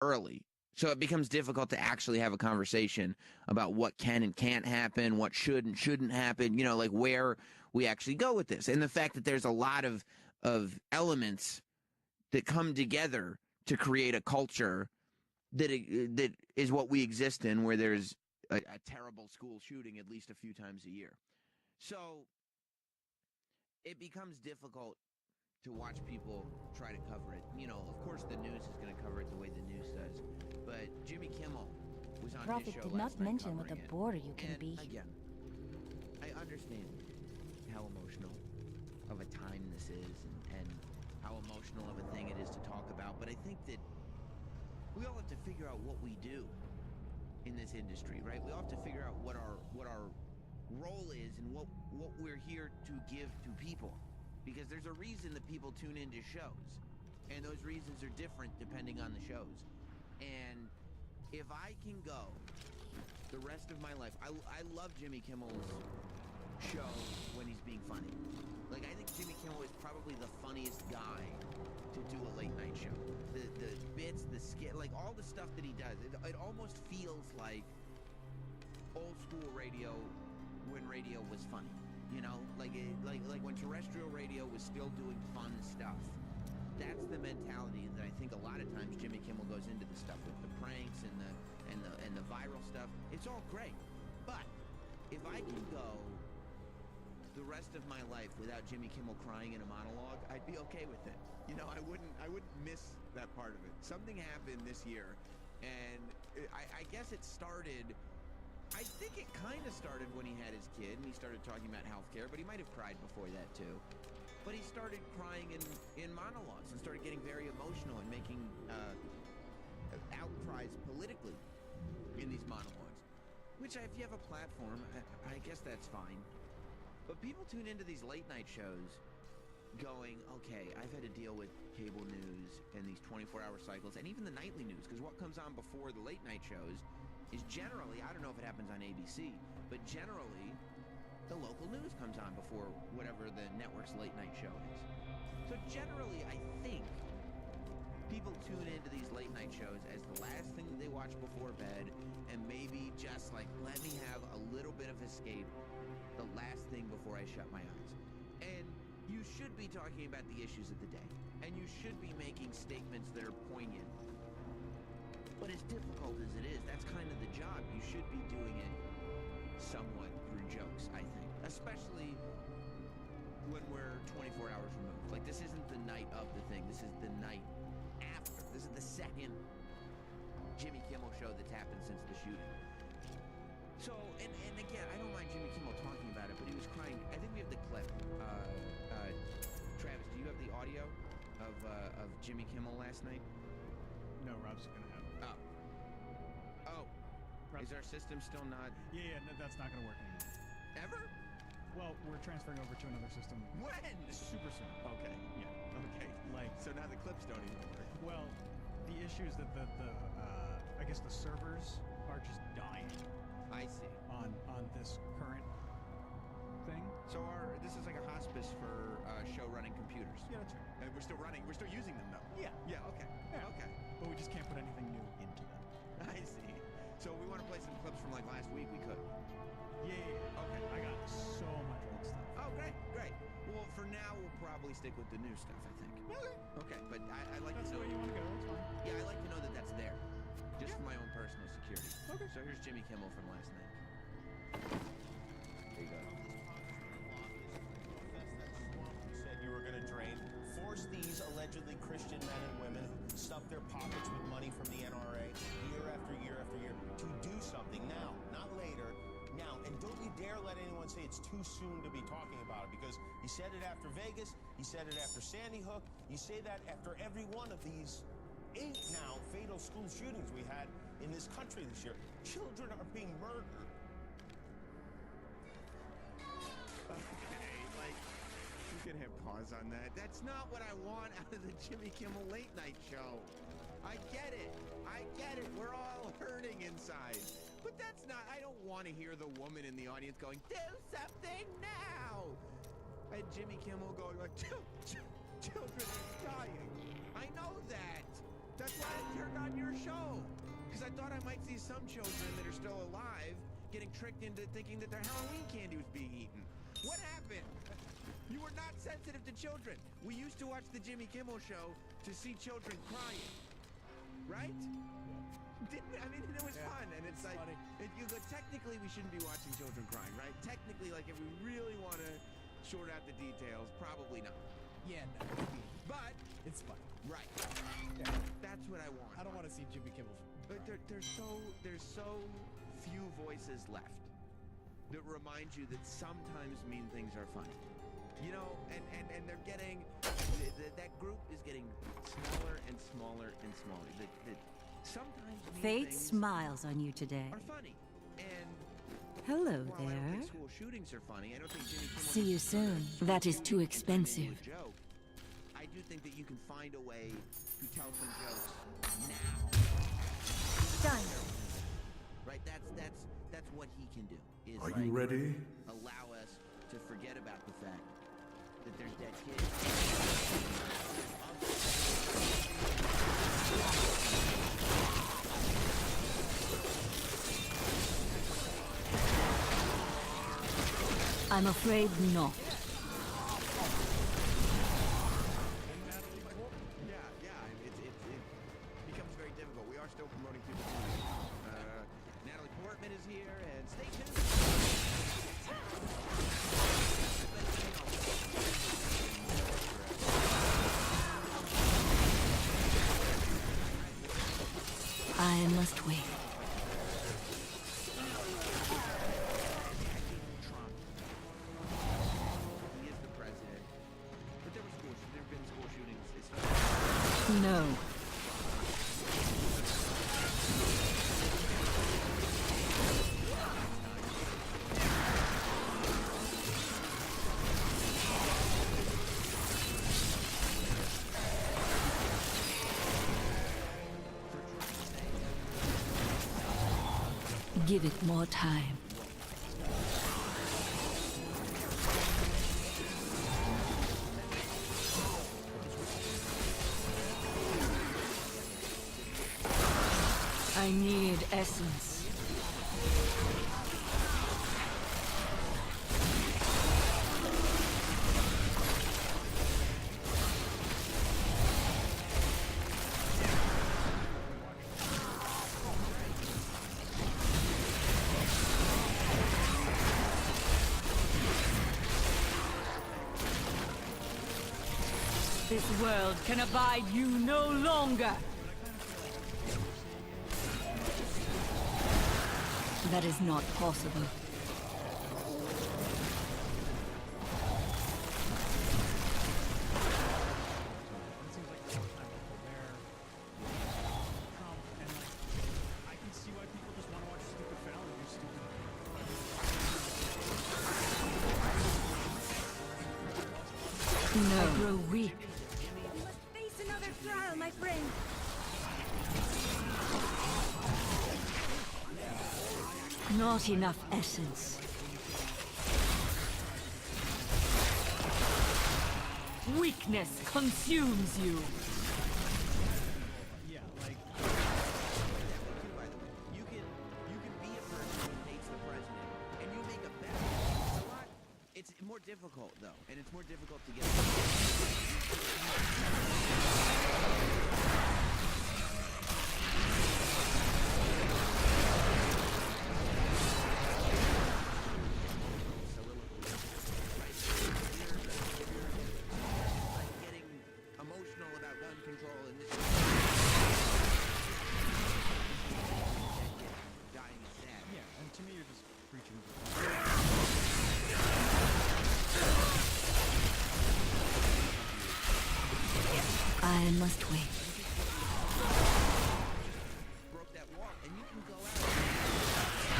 early. So it becomes difficult to actually have a conversation about what can and can't happen, what should and shouldn't happen, like where we actually go with this. And the fact that there's a lot of elements that come together to create a culture that is what we exist in, where there's a terrible school shooting at least a few times a year. So it becomes difficult to watch people try to cover it. Of course the news is going to cover it the way the news does, but Jimmy Kimmel was on his show Prophet did last not night mention what a covering it. bore you can And be. again, I understand how emotional of a time this is, and how emotional of a thing it is to talk about, but I think that we all have to figure out what we do in this industry, right? We all have to figure out what our role is and what we're here to give to people. Because there's a reason that people tune into shows. And those reasons are different depending on the shows. And if I can go the rest of my life, I love Jimmy Kimmel's show when he's being funny. Like, I think Jimmy Kimmel is probably the funniest guy to do a late night show. The bits, the skit, like all the stuff that he does, it almost feels like old school radio when radio was funny. Like when terrestrial radio was still doing fun stuff. That's the mentality that I think a lot of times Jimmy Kimmel goes into the stuff with the pranks and the viral stuff. It's all great, but if I can go the rest of my life without Jimmy Kimmel crying in a monologue, I'd be okay with it. I wouldn't miss that part of it. Something happened this year, and I guess it started. I think it kind of started when he had his kid and he started talking about healthcare, but he might have cried before that too. But he started crying in monologues and started getting very emotional and making outcries politically in these monologues. Which, if you have a platform, I guess that's fine. But people tune into these late night shows going, okay, I've had to deal with cable news and these 24-hour cycles and even the nightly news, because what comes on before the late night shows is generally, I don't know if it happens on ABC, but generally the local news comes on before whatever the network's late night show is. So generally, I think people tune into these late night shows as the last thing that they watch before bed, and maybe just like, let me have a little bit of escape the last thing before I shut my eyes. And you should be talking about the issues of the day, and you should be making statements that are poignant. But as difficult as it is, that's kind of the job. You should be doing it somewhat through jokes, I think. Especially when we're 24 hours removed. Like, this isn't the night of the thing. This is the night after. This is the second Jimmy Kimmel show that's happened since the shooting. So, and again, I don't mind Jimmy Kimmel talking about it, but he was crying. I think we have the clip. Travis, do you have the audio of Jimmy Kimmel last night? No, Rob's gonna have it. Oh. Is our system still not... Yeah, no, that's not gonna work anymore. Ever? Well, we're transferring over to another system. When? Super soon. Okay. Yeah. Okay. So now the clips don't even work. Well, the issue is that I guess the servers are just dying. I see. On this current thing. So this is like a hospice for show running computers. Yeah, that's right. And we're still running. We're still using them though. Yeah. Yeah. Okay. Yeah. Okay. But we just can't put anything new into them. I see. So we want to play some clips from like last week. We could. Yeah. Okay. I got so much old stuff. Oh, great. Well, for now we'll probably stick with the new stuff, I think. Okay. But I like that's to know. That's the way you want to go. That's fine. Yeah, I like to know that that's there, just for my own personal security. Okay. So here's Jimmy Kimmel from last night. There you go. Said you were going to drain. Force these allegedly Christian men and women who stuff their pockets with money from the NRA year after year after year to do something now, not later. Now, and don't you dare let anyone say it's too soon to be talking about it, because you said it after Vegas, you said it after Sandy Hook, you say that after every one of these 8 now fatal school shootings we had in this country this year. Children are being murdered. Okay, like, you can hit pause on that. That's not what I want out of the Jimmy Kimmel Late Night Show. I get it. We're all hurting inside. But that's not, I don't want to hear the woman in the audience going, do something now. And Jimmy Kimmel going like, children are dying. I know that. That's why I turned on your show. Because I thought I might see some children that are still alive getting tricked into thinking that their Halloween candy was being eaten. What happened? You were not sensitive to children. We used to watch the Jimmy Kimmel show to see children crying. Right? Didn't we? I mean, it was fun, and it's like, you go, technically we shouldn't be watching children crying, right? Technically, like, if we really want to sort out the details, probably not. Yeah, no. But It's fun. right, Yeah. that's what I want. I don't want to see Jimmy Kimmel. But there's so few voices left that remind you that sometimes mean things are funny. You know, and they're getting, that group is getting smaller and smaller and smaller. That sometimes mean Fate things smiles on you today. are funny. And Hello while I don't there. think school shootings are funny, I don't think Jimmy Kimmel See you soon. That is too expensive. joke. I do think that you can find a way to tell some jokes now. Done. Right? That's what he can do. Is Are you ready? allow us to forget about the fact that there's dead kids. I'm afraid not. Yeah, it becomes very difficult. We are still promoting people to Natalie Portman is here, and stay tuned. I must wait. Trump. He is the president. But there have been school shootings. No. Give it more time. I need essence. This world can abide you no longer. That is not possible. It seems like a long time ago there, Trump, and like, I can see why people just want to watch stupid Fallon do stupid. No. I grow weak. You must face another trial, my friend. Not enough essence. Weakness consumes you. Yeah, like, Too, by the way, you can be a person who hates the president, and you make a bet. It's more difficult though, and it's more difficult to get. Getting emotional about gun control and this. Dying is sad. yeah, and to me you're just preaching. I must wait. Broke that wall, and you can go out.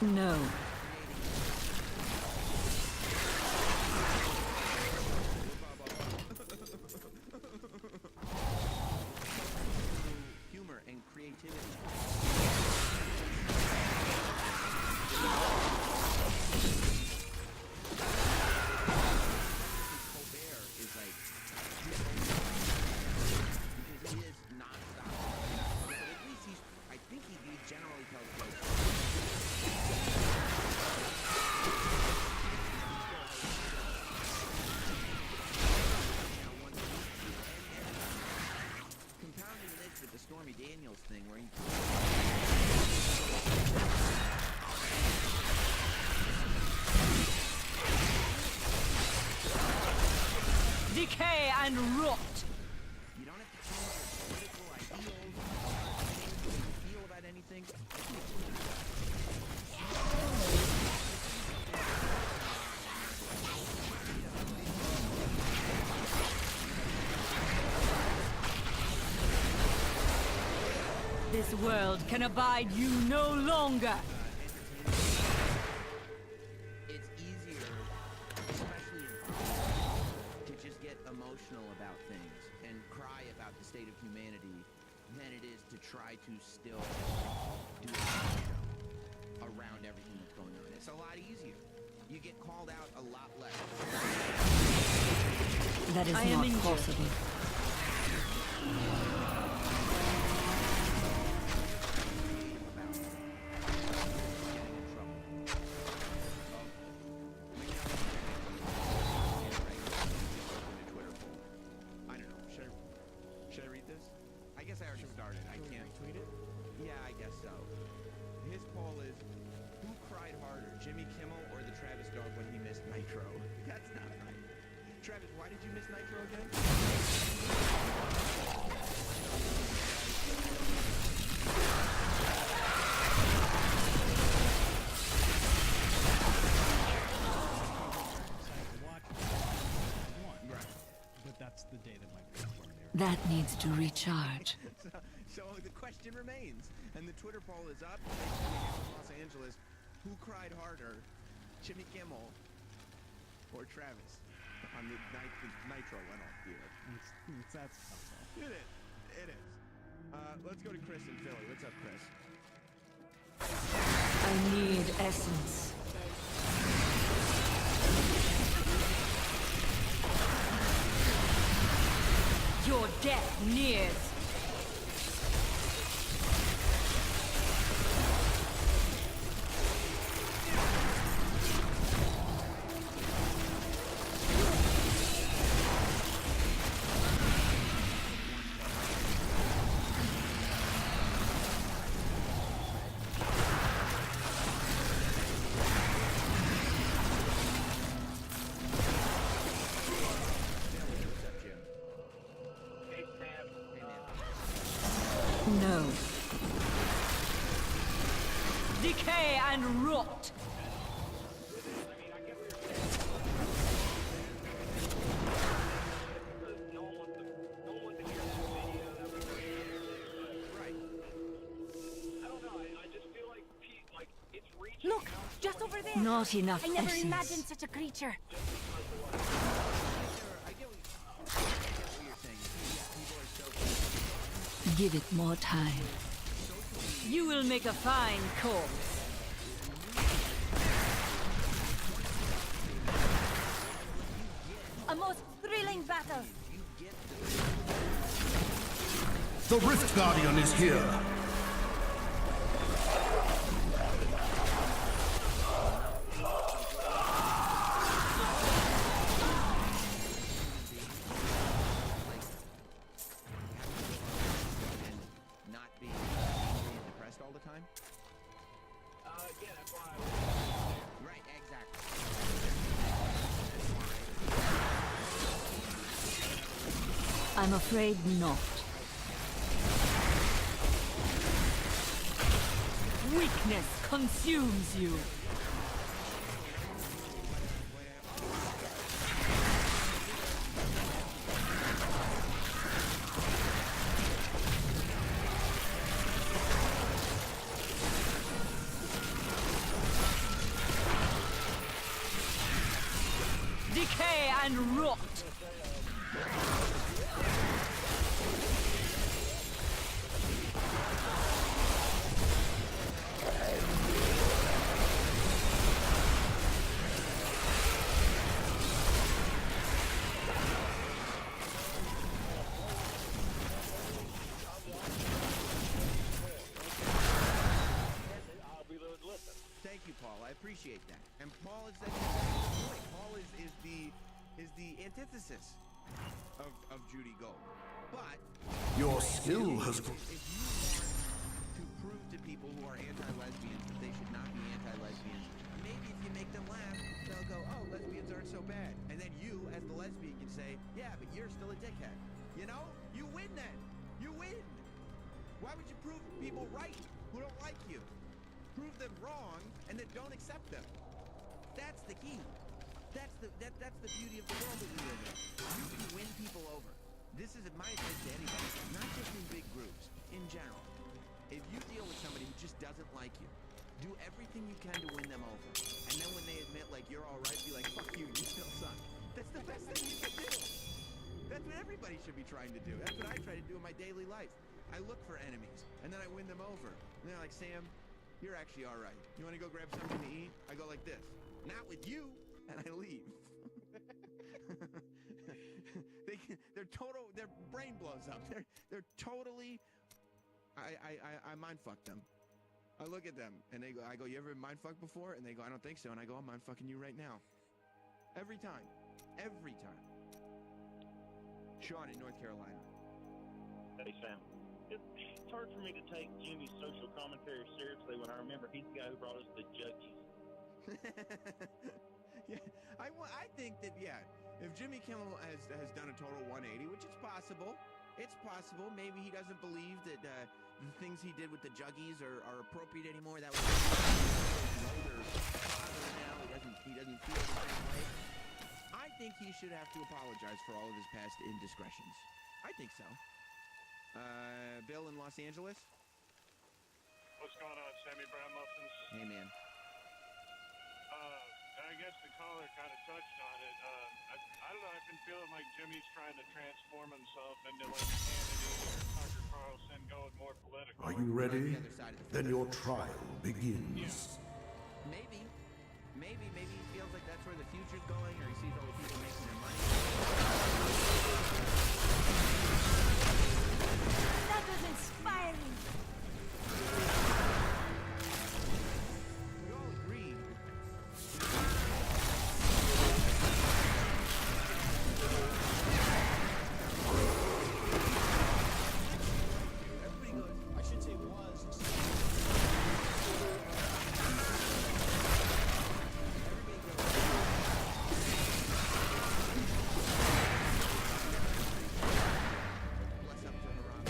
No. Humor and creativity. Decay and rot. You don't have to change your political ideals, change the way you feel about anything. This world can abide you no longer. It's easier, especially in politics, to just get emotional about things and cry about the state of humanity than it is to try to still do a show around everything that's going on. It's a lot easier. You get called out a lot less. That is not possible. Should I read this? I guess I already started. I can't tweet it. Yeah, I guess so. His poll is, who cried harder, Jimmy Kimmel or the Travis dog when he missed Nitro? That's not right. Travis, why did you miss Nitro again? Right. But that's the day that my parents weren't here. That needs to recharge. So the question remains, and the Twitter poll is up. Basically, in Los Angeles, who cried harder, Jimmy Kimmel or Travis? On the night the Nitro went off the air. It's that stuff. It is. It is. Let's go to Chris in Philly. What's up, Chris? I need essence. Your death nears. No. Decay and rot. Look, just over there. Not enough I never essence. imagined such a creature. I get what you're saying. Yeah, people are so... Give it more time. You will make a fine corpse. A most thrilling battle. The Rift Guardian is here. and not being angry and depressed all the time? Yeah, that's why I was... Right, exactly. I'm afraid not. Weakness consumes you. Decay and rot. Thank you, Paul. I appreciate that. And Paul is that point. Paul is the antithesis of Judy Gold. But Your skill has... if you want to prove to people who are anti-lesbians that they should not be anti-lesbians, maybe if you make them laugh, they'll go, oh, lesbians aren't so bad. And then you, as the lesbian, can say, yeah, but you're still a dickhead. You know? You win then. You win. Why would you prove people right who don't like you? Prove them wrong and then don't accept them. That's the key. That's the beauty of the world that we live in. You can win people over. This is my advice to anybody, not just in big groups, in general. If you deal with somebody who just doesn't like you, do everything you can to win them over. And then when they admit, like, you're all right, be like, fuck you, you still suck. That's the best thing you can do. That's what everybody should be trying to do. That's what I try to do in my daily life. I look for enemies, and then I win them over. And they're like, Sam, you're actually all right. You want to go grab something to eat? I go like this. Not with you, and I leave. Their brain blows up. They're totally, I mind fucked them. I look at them and I go, you ever mind fucked before? And they go, I don't think so. And I go, I'm mind fucking you right now. Every time. Every time. Sean in North Carolina. Hey, Sam. It's hard for me to take Jimmy's social commentary seriously when I remember he's the guy who brought us the judges. Yeah, I think that, yeah, if Jimmy Kimmel has done a total 180, which is possible, it's possible. Maybe he doesn't believe that the things he did with the juggies are appropriate anymore. That was an older father now. He doesn't feel the same way. I think he should have to apologize for all of his past indiscretions. I think so. Bill in Los Angeles. What's going on, Sammy Brown Muffins? Hey, man. I guess the caller kind of touched on it. I don't know, I've been feeling like Jimmy's trying to transform himself into like Kennedy or Tucker Carlson, going more political. Are you ready? Then your trial begins. Yeah. Maybe he feels like that's where the future's going, or he sees all the people making their money. That was inspiring. We all agree. Everybody goes, I should say was. bless up to Haram.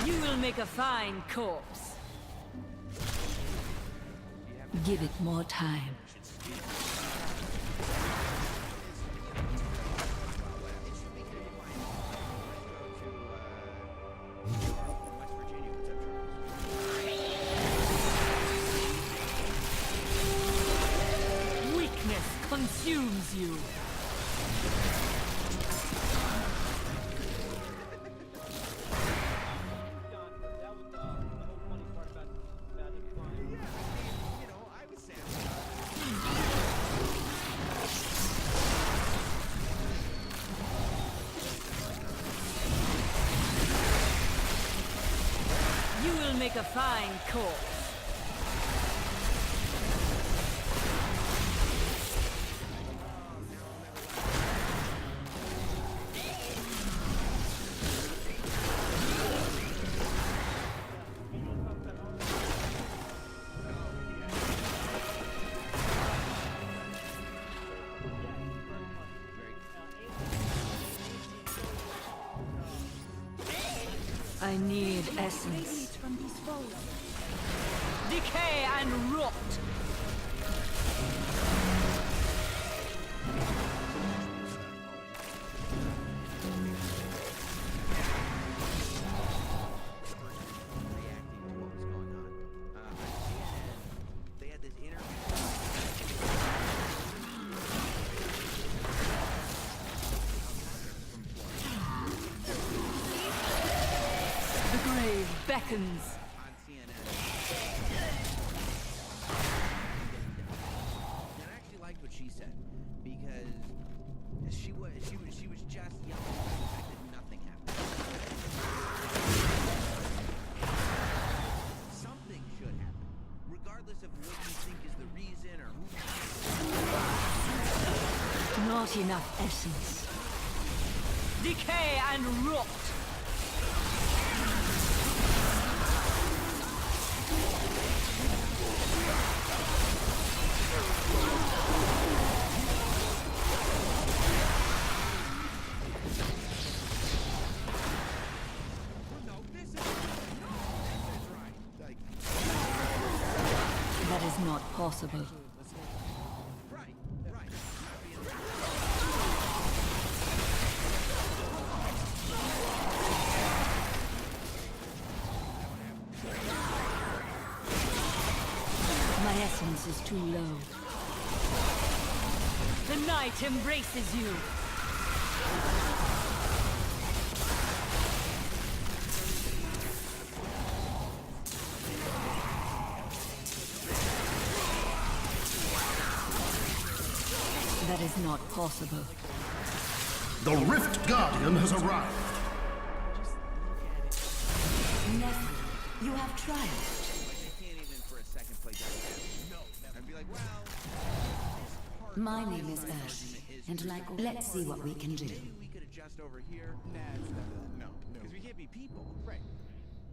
You will make a fine corpse. Give it more time. It should be good to find. Let's go to West Virginia. What's up, Charles? Weakness consumes you. John, that was the whole funny part about it flying. Yeah, I was sad. You will make a fine corpse. I need essence. From these foes. Decay and rot. Reacting to what was going on. On CNN, they had this interview. The grave beckons. On CNN. And I actually liked what she said because she was just yelling at the fact that nothing happened. Something should happen, regardless of what you think is the reason or who. Not enough essence. Decay and rot. not possible. Right, right. My essence is too low. The night embraces you. That is not possible. The Rift Guardian has arrived. Necro, you have triumphed. Like, I can't even for a second play that. No, I'd be like, well, My name is Ursh, and let's see what we can do. maybe we could adjust over here. No, because we can't be people. Right.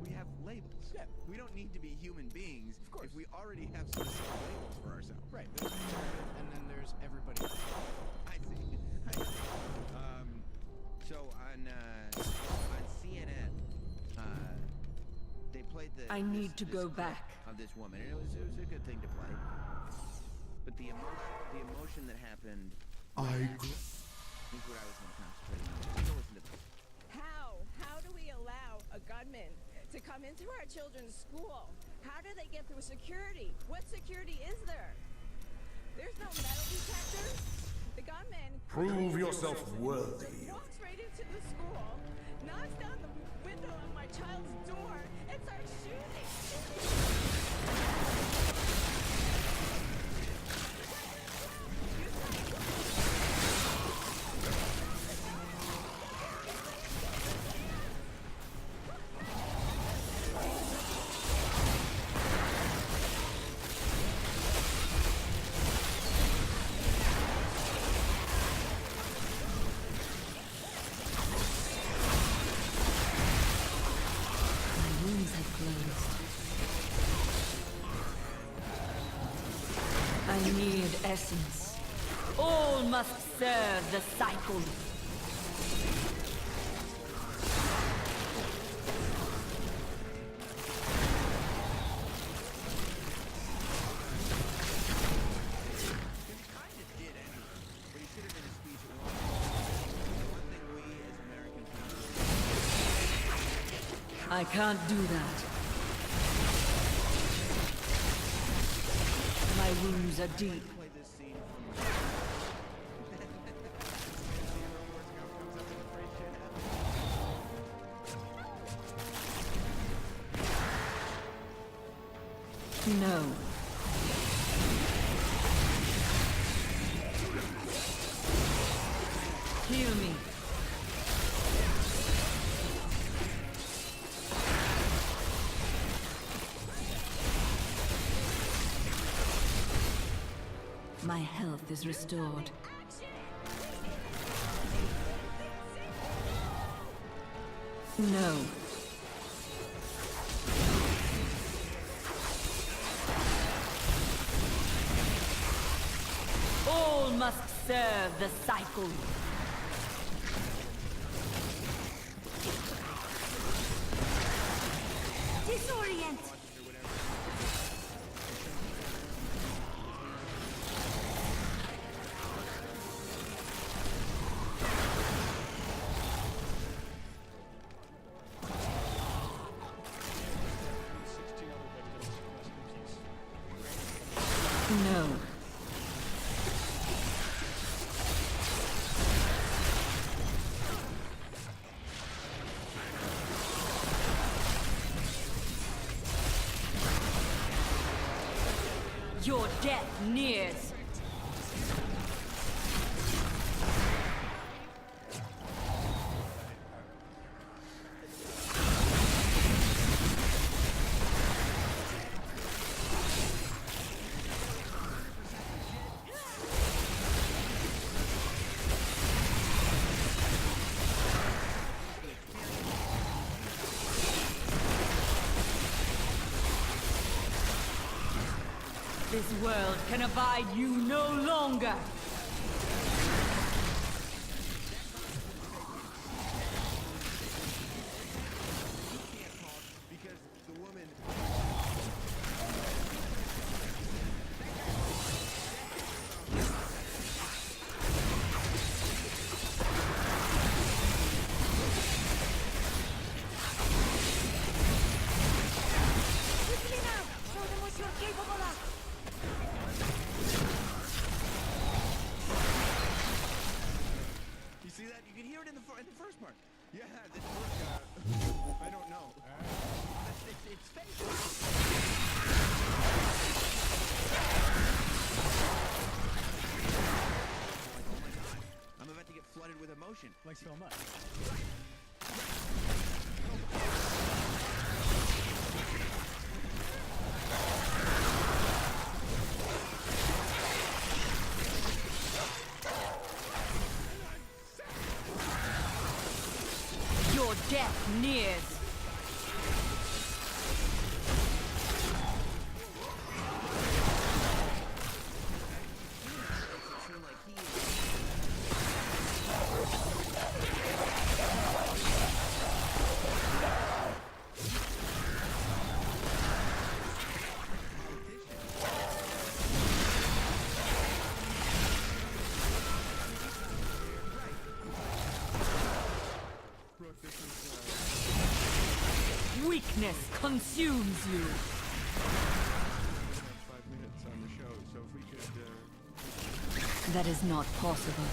We have labels. Yeah. We don't need to be human beings if we already have some sort of labels for ourselves. Right. There's and then there's everybody else. I see. So on CNN, they played the. I need to go clip back. of this woman, and it was a good thing to play. But the emotion that happened. Is what I was concentrating on. Take a listen to this. How do we allow a gunman to come into our children's school? How do they get through security? What security is there? There's no metal detectors. The gunman Prove yourself worthy. walks right into the school, knocks down the window of my child's door, and starts shooting. My wounds have closed. I need essence. All must serve the cycle. But he should have been a speech at once. The one thing we as American people I can't do that. My wounds are deep. play this scene from. No. Heal me. My health is restored. No. All must serve the cycle. Disorient! No. Your death nears. This world can abide you no longer. Because the woman. it in the first part. Yeah, this I don't know. It's fake. Oh my god. I'm about to get flooded with emotion. Like so much. Your death nears. Weakness consumes you. 5 minutes on the show, so if we could, That is not possible.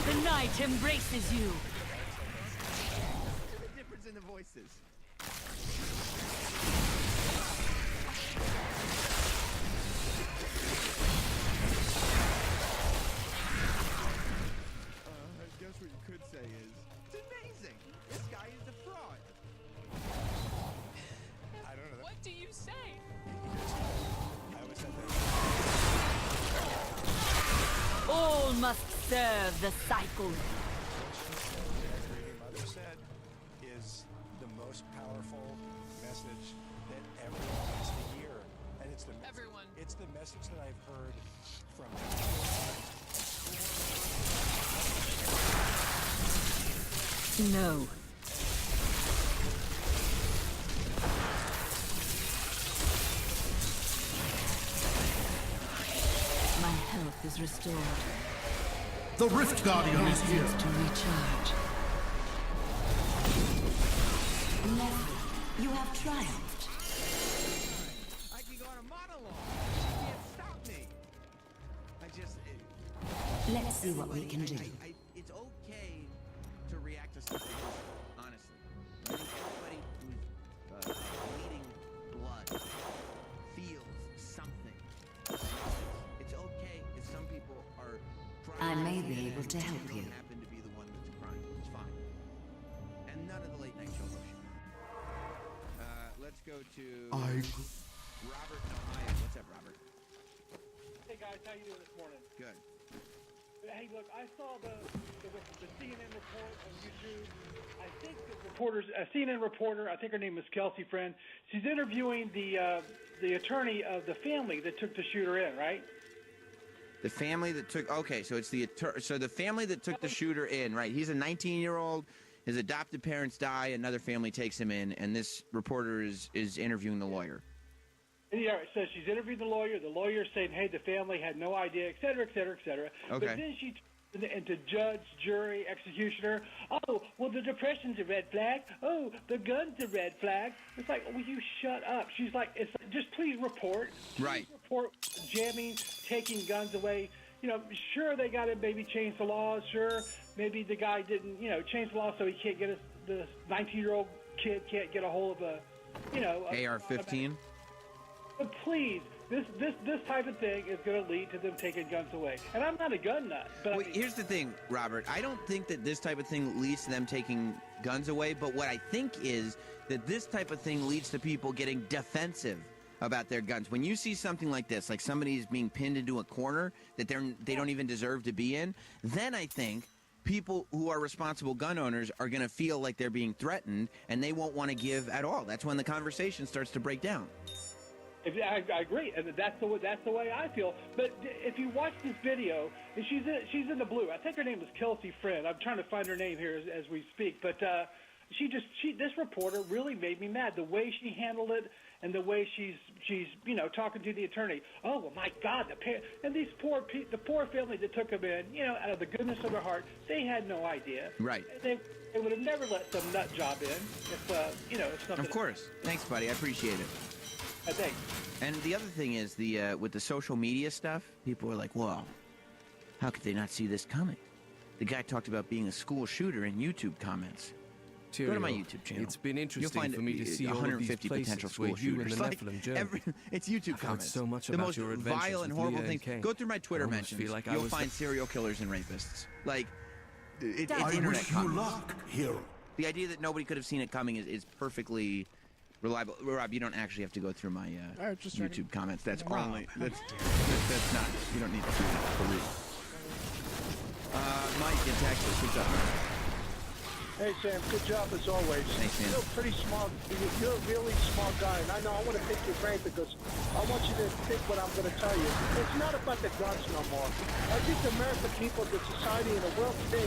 The night embraces you. the difference in the voices. I guess what you could say is, it's amazing. This guy is a fraud. I don't know. What do you say? I always said that. All must serve the cycle. As Baby Mother said, is the most powerful message that everyone has to hear. And it's the Everyone. It's the message that I've heard from No. My health is restored. The Rift Guardian is here. Needs to recharge. You have triumphed. I can go on a monologue. You can't stop me. I just... Let's see what we can do. It's okay to react to something, honestly. I think everybody who's bleeding blood feels something. It's okay if some people are I crying. may be able to help you. Happen to be the one that's crying. It's fine. And none of the late night show motion. Let's go to Robert in Ohio. What's up, Robert? Hey guys, how you doing this morning? Good. Hey, look, I saw the CNN report on YouTube. I think the reporters, a CNN reporter, I think her name is Kelsey Friend. She's interviewing the attorney of the family that took the shooter in, right? The family that took so it's the family that took the shooter in, right? He's a 19-year-old. His adopted parents die. Another family takes him in, and this reporter is interviewing the lawyer. Yeah, it says she's interviewing the lawyer. The lawyer's saying, hey, the family had no idea, et cetera, et cetera, et cetera. Okay. But then she turns into judge, jury, executioner. Oh, well, the depression's a red flag. Oh, the gun's a red flag. It's like, will you shut up? She's like, it's just please report. Right. Report jamming, taking guns away. You know, sure, they got to maybe change the laws. Sure, maybe the guy didn't, change the law so he can't get the 19-year-old kid can't get a hold of a, AR-15? But please, this type of thing is going to lead to them taking guns away. And I'm not a gun nut. But Well, here's the thing, Robert. I don't think that this type of thing leads to them taking guns away, but what I think is that this type of thing leads to people getting defensive about their guns. When you see something like this, like somebody's being pinned into a corner that they don't even deserve to be in, then I think people who are responsible gun owners are going to feel like they're being threatened, and they won't want to give at all. That's when the conversation starts to break down. I agree, and that's the way I feel. But if you watch this video, and she's in the blue. I think her name is Kelsey Friend. I'm trying to find her name here as we speak. But this reporter really made me mad. The way she handled it, and the way she's talking to the attorney. Oh well, my God, and these the poor family that took him in, out of the goodness of their heart, they had no idea. Right. They would have never let some nut job in if if something. Of course. Thanks, buddy. I appreciate it. Thanks. And the other thing is with the social media stuff, people are like, well, how could they not see this coming? The guy talked about being a school shooter in YouTube comments. Go to my YouTube channel. It's been You'll interesting find for me to see all of these 150 potential places where school you and shooters. the Like, Nephilim journey. it's YouTube I've heard comments. so much the about most your adventures vile and with horrible Leah and things. Kay. Go through my Twitter I almost mentions. feel like I You'll was find the- serial killers and rapists. Like, it's I internet wish you comments. luck, hero. The idea that nobody could have seen it coming is perfectly reliable. Rob, you don't actually have to go through my just YouTube comments. That's Rob. only that's not. You don't need to do that for real. Mike in Texas, what's up, man? Hey Sam, good job as always. Thanks, man. You're pretty smart. You're a really smart guy, and I know I want to pick your brain because I want you to think what I'm going to tell you. It's not about the guns no more. I think the American people, the society, and the world today,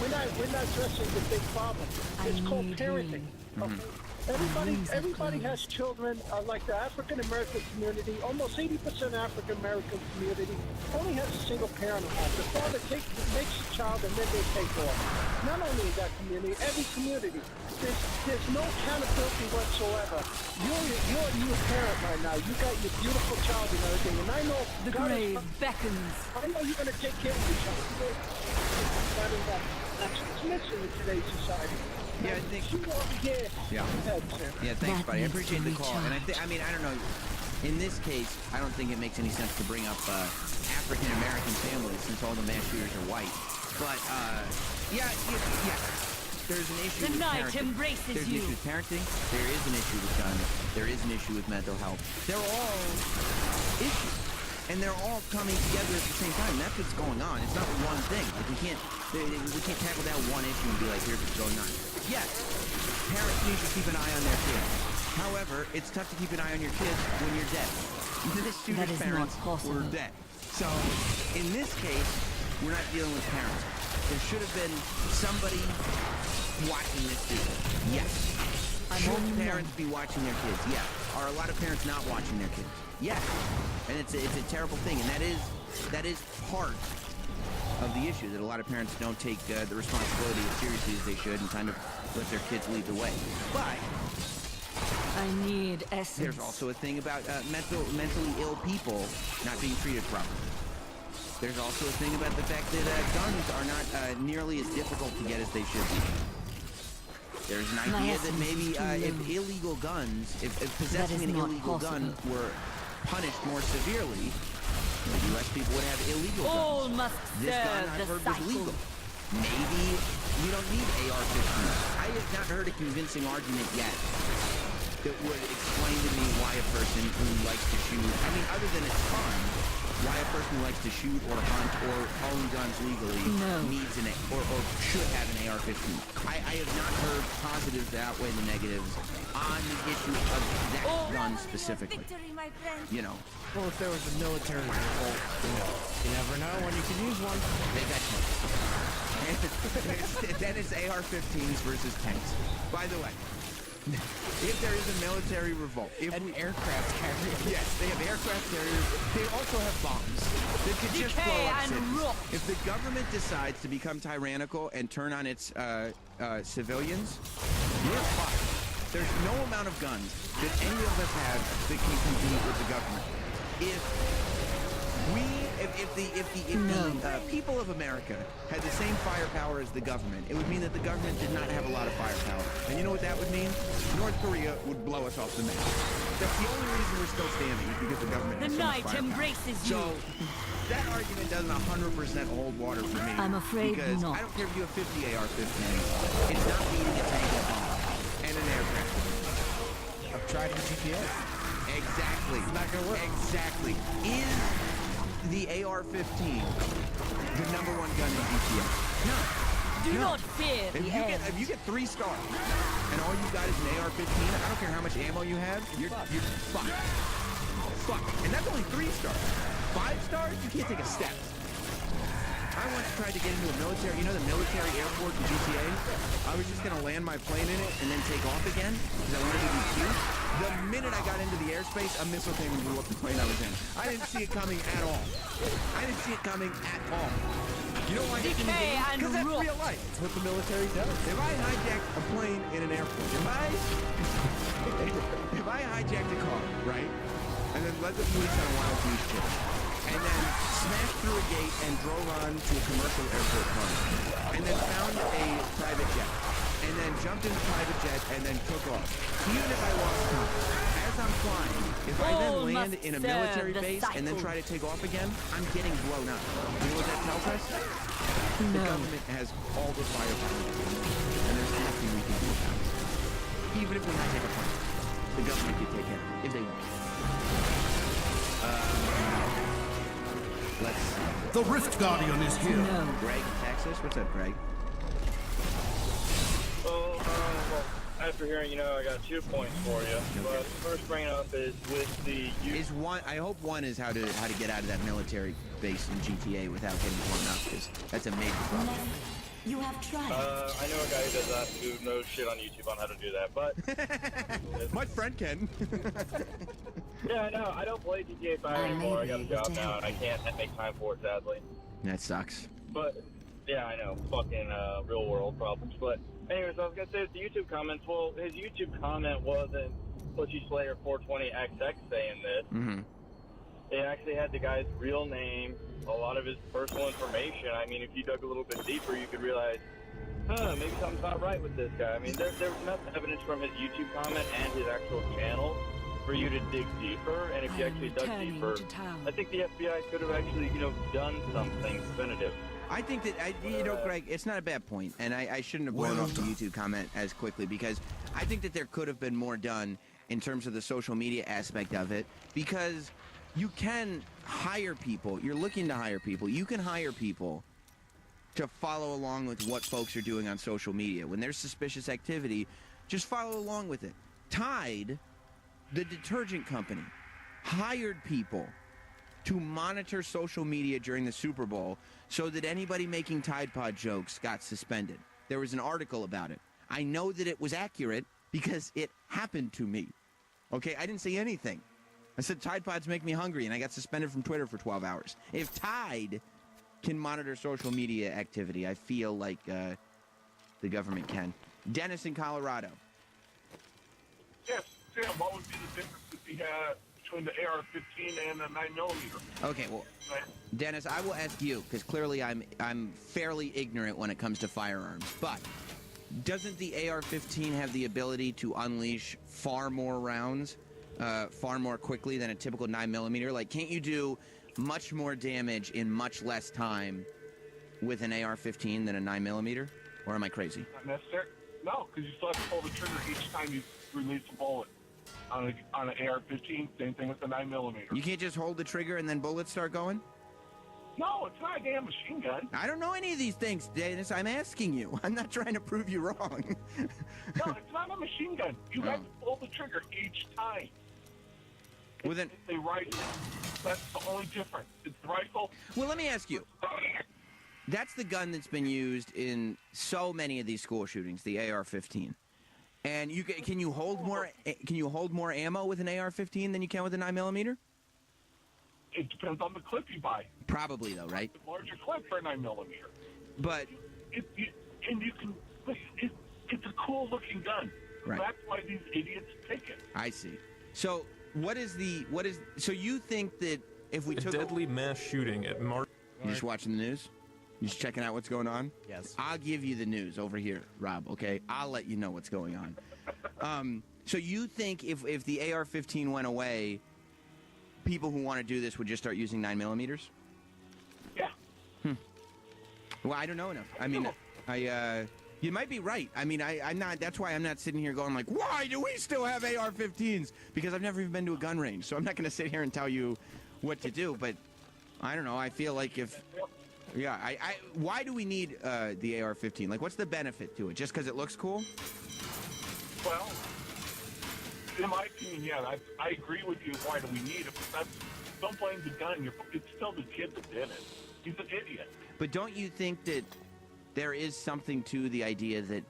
we're not addressing the big problem. It's called parenting. Okay? Everybody has children. Like the African American community, almost 80% African American community only has a single parent at home. The father makes the child and then they take off. Not only in that community, every community. There's no accountability whatsoever. You're a new parent right now. You got your beautiful child and everything, and I know The grave beckons. I know you're going to take care of your child. That's what's missing in today's society. Yeah, I think. Yeah. Yeah, thanks, buddy. I appreciate the call. And I mean, I don't know. In this case, I don't think it makes any sense to bring up African American families since all the mass shooters are white. But yeah. There's an issue The with night parenting. embraces There's an you. issue with parenting. There is an issue with guns. There is an issue with mental health. They're all issues. And they're all coming together at the same time. That's what's going on. It's not one thing. Like, we can't tackle that one issue and be like, here's what's going on. Yes, parents need to keep an eye on their kids. However, it's tough to keep an eye on your kids when you're dead. This shooter's parents were dead. So, in this case, we're not dealing with parents. There should have been somebody watching this dude. Yes. Should parents be watching their kids? Yeah. Are a lot of parents not watching their kids? Yes. And it's a terrible thing, and that is part of the issue, that a lot of parents don't take the responsibility as seriously as they should and kind of let their kids lead the way. But I need essence. there's also a thing about mentally ill people not being treated properly. There's also a thing about the fact that guns are not nearly as difficult to get as they should be. There's an idea that maybe if illegal guns, if possessing an illegal gun were punished more severely, maybe less people would have illegal guns. All must This gun, serve I've the heard, was cycle. legal. Maybe we don't need AR-15s. I have not heard a convincing argument yet that would explain to me why a person who likes to shoot, I mean, other than it's fun, why a person who likes to shoot or hunt or own guns legally needs or should have an AR-15. I have not heard positives that outweigh the negatives on the issue of that gun specifically. You know. Well, if there was a military revolt, you never know when you can use one. They got tanks. Then it's AR-15s versus tanks. By the way, if there is a military revolt, aircraft carrier. Yes, they have aircraft carriers. They also have bombs that could just blow up cities. If the government decides to become tyrannical and turn on its civilians, we're fucked. There's no amount of guns that any of us have that can compete with the government. If the people of America had the same firepower as the government, it would mean that the government did not have a lot of firepower. And you know what that would mean? North Korea would blow us off the map. That's the only reason we're still standing, is because the government has The so much night firepower. embraces you. So that argument doesn't 100% hold water for me. I'm afraid because not. I don't care if you have 50 AR-15s. It's not beating a tank and bomb and an aircraft. I've tried the GPS. Exactly. It's not gonna work. Exactly. Is the AR-15 the number one gun in GTA? No. Do not fear the end. If you get 3 stars and all you got is an AR-15, I don't care how much ammo you have, you're fucked. Fucked. And that's only 3 stars. 5 stars, you can't take a step. I once tried to get into a military, you know the military airport in GTA? I was just gonna land my plane in it and then take off again because I wanted to be cute. The minute I got into the airspace, a missile came and blew up the plane I was in. I didn't see it coming at all. I didn't see it coming at all. You know why? Because that's real life. That's what the military does. If I hijacked a plane in an airport, if I hijacked a car, right, and then led the police on a wild goose chase, and then smashed through a gate and drove on to a commercial airport car, and then found a private jet, and then jumped in the private jet and then took off. Even if I lost time, as I'm flying, if I then land in a military base and then try to take off again, I'm getting blown up. You know what that tells us? The government has all the firepower, and there's nothing we can do about it. Even if we hijack a plane, the government can take care of it if they want. Let's see. The Rift Guardian is here. Greg, Texas? What's up, Greg? Well, after hearing, I got 2 points for you. But the first bring up is with the... I hope one is how to get out of that military base in GTA without getting blown up, because that's a major problem. You have tried. I know a guy who does that, who knows shit on YouTube on how to do that, but... My friend can. Yeah, I know. I don't play GTA 5 anymore. I got a job now, and I can't make time for it, sadly. That sucks. But, yeah, I know. Fucking real world problems. But, anyways, I was going to say with the YouTube comments, well, his YouTube comment wasn't Pussy Slayer 420XX saying this. Mm-hmm. It actually had the guy's real name, a lot of his personal information. I mean, if you dug a little bit deeper, you could realize, maybe something's not right with this guy. I mean, there was enough evidence from his YouTube comment and his actual channel for you to dig deeper, and if you actually dug deeper, I think the FBI could have actually, done something definitive. I think that, Greg, it's not a bad point, and I shouldn't have blown off the YouTube comment as quickly, because I think that there could have been more done in terms of the social media aspect of it, because you can hire people. You're looking to hire people. You can hire people to follow along with what folks are doing on social media. When there's suspicious activity, just follow along with it. Tide, the detergent company, hired people to monitor social media during the Super Bowl so that anybody making Tide Pod jokes got suspended. There was an article about it. I know that it was accurate because it happened to me. Okay, I didn't say anything. I said Tide Pods make me hungry, and I got suspended from Twitter for 12 hours. If Tide can monitor social media activity, I feel like the government can. Dennis in Colorado. Yes, Sam, what would be the difference between the AR-15 and the 9mm? Okay, well, Dennis, I will ask you, because clearly I'm fairly ignorant when it comes to firearms, but doesn't the AR-15 have the ability to unleash far more rounds far more quickly than a typical 9mm? Like, can't you do much more damage in much less time with an AR-15 than a 9mm? Or am I crazy? Not necessarily. No, because you still have to pull the trigger each time you release a bullet. On an AR-15, same thing with the 9mm. You can't just hold the trigger and then bullets start going? No, it's not a damn machine gun. I don't know any of these things, Dennis. I'm asking you. I'm not trying to prove you wrong. No, it's not a machine gun. You have to pull the trigger each time. Well, then, it's a rifle. That's the only difference. It's the rifle. Well, let me ask you. That's the gun that's been used in so many of these school shootings, the AR-15. And can you hold more ammo with an AR-15 than you can with a 9mm? It depends on the clip you buy. Probably, though, right? It's a larger clip for a 9mm. But it's a cool-looking gun. Right. That's why these idiots take it. I see. So so you think that if we took deadly mass shooting at You just watching the news? You just checking out what's going on? Yes. I'll give you the news over here, Rob, okay? I'll let you know what's going on. So you think if the AR-15 went away, people who want to do this would just start using 9mm? Yeah. Well, I don't know enough. I mean, you might be right. I mean, I'm not. That's why I'm not sitting here going like, why do we still have AR-15s? Because I've never even been to a gun range, so I'm not going to sit here and tell you what to do. But I don't know. I feel like why do we need the AR-15? Like, what's the benefit to it? Just because it looks cool? Well, in my opinion, yeah, I agree with you. Why do we need it? But don't blame the gun. It's still the kid that did it. He's an idiot. But don't you think that there is something to the idea that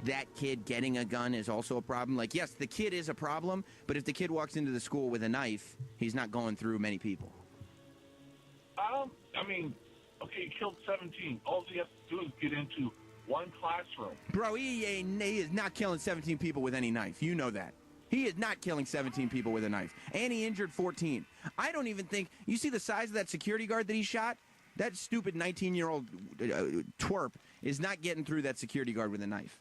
that kid getting a gun is also a problem? Like, yes, the kid is a problem, but if the kid walks into the school with a knife, he's not going through many people. I mean, okay, he killed 17. All he has to do is get into one classroom. Bro, he is not killing 17 people with any knife. You know that. He is not killing 17 people with a knife. And he injured 14. I don't even think... You see the size of that security guard that he shot? That stupid 19-year-old twerp is not getting through that security guard with a knife.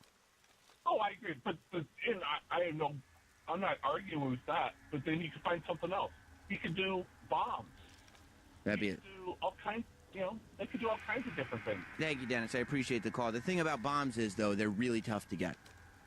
Oh, I agree. But and I know, I'm not arguing with that, but then he could find something else. He could do bombs. That'd be it. Do all kinds, they could do all kinds of different things. Thank you, Dennis. I appreciate the call. The thing about bombs is, though, they're really tough to get.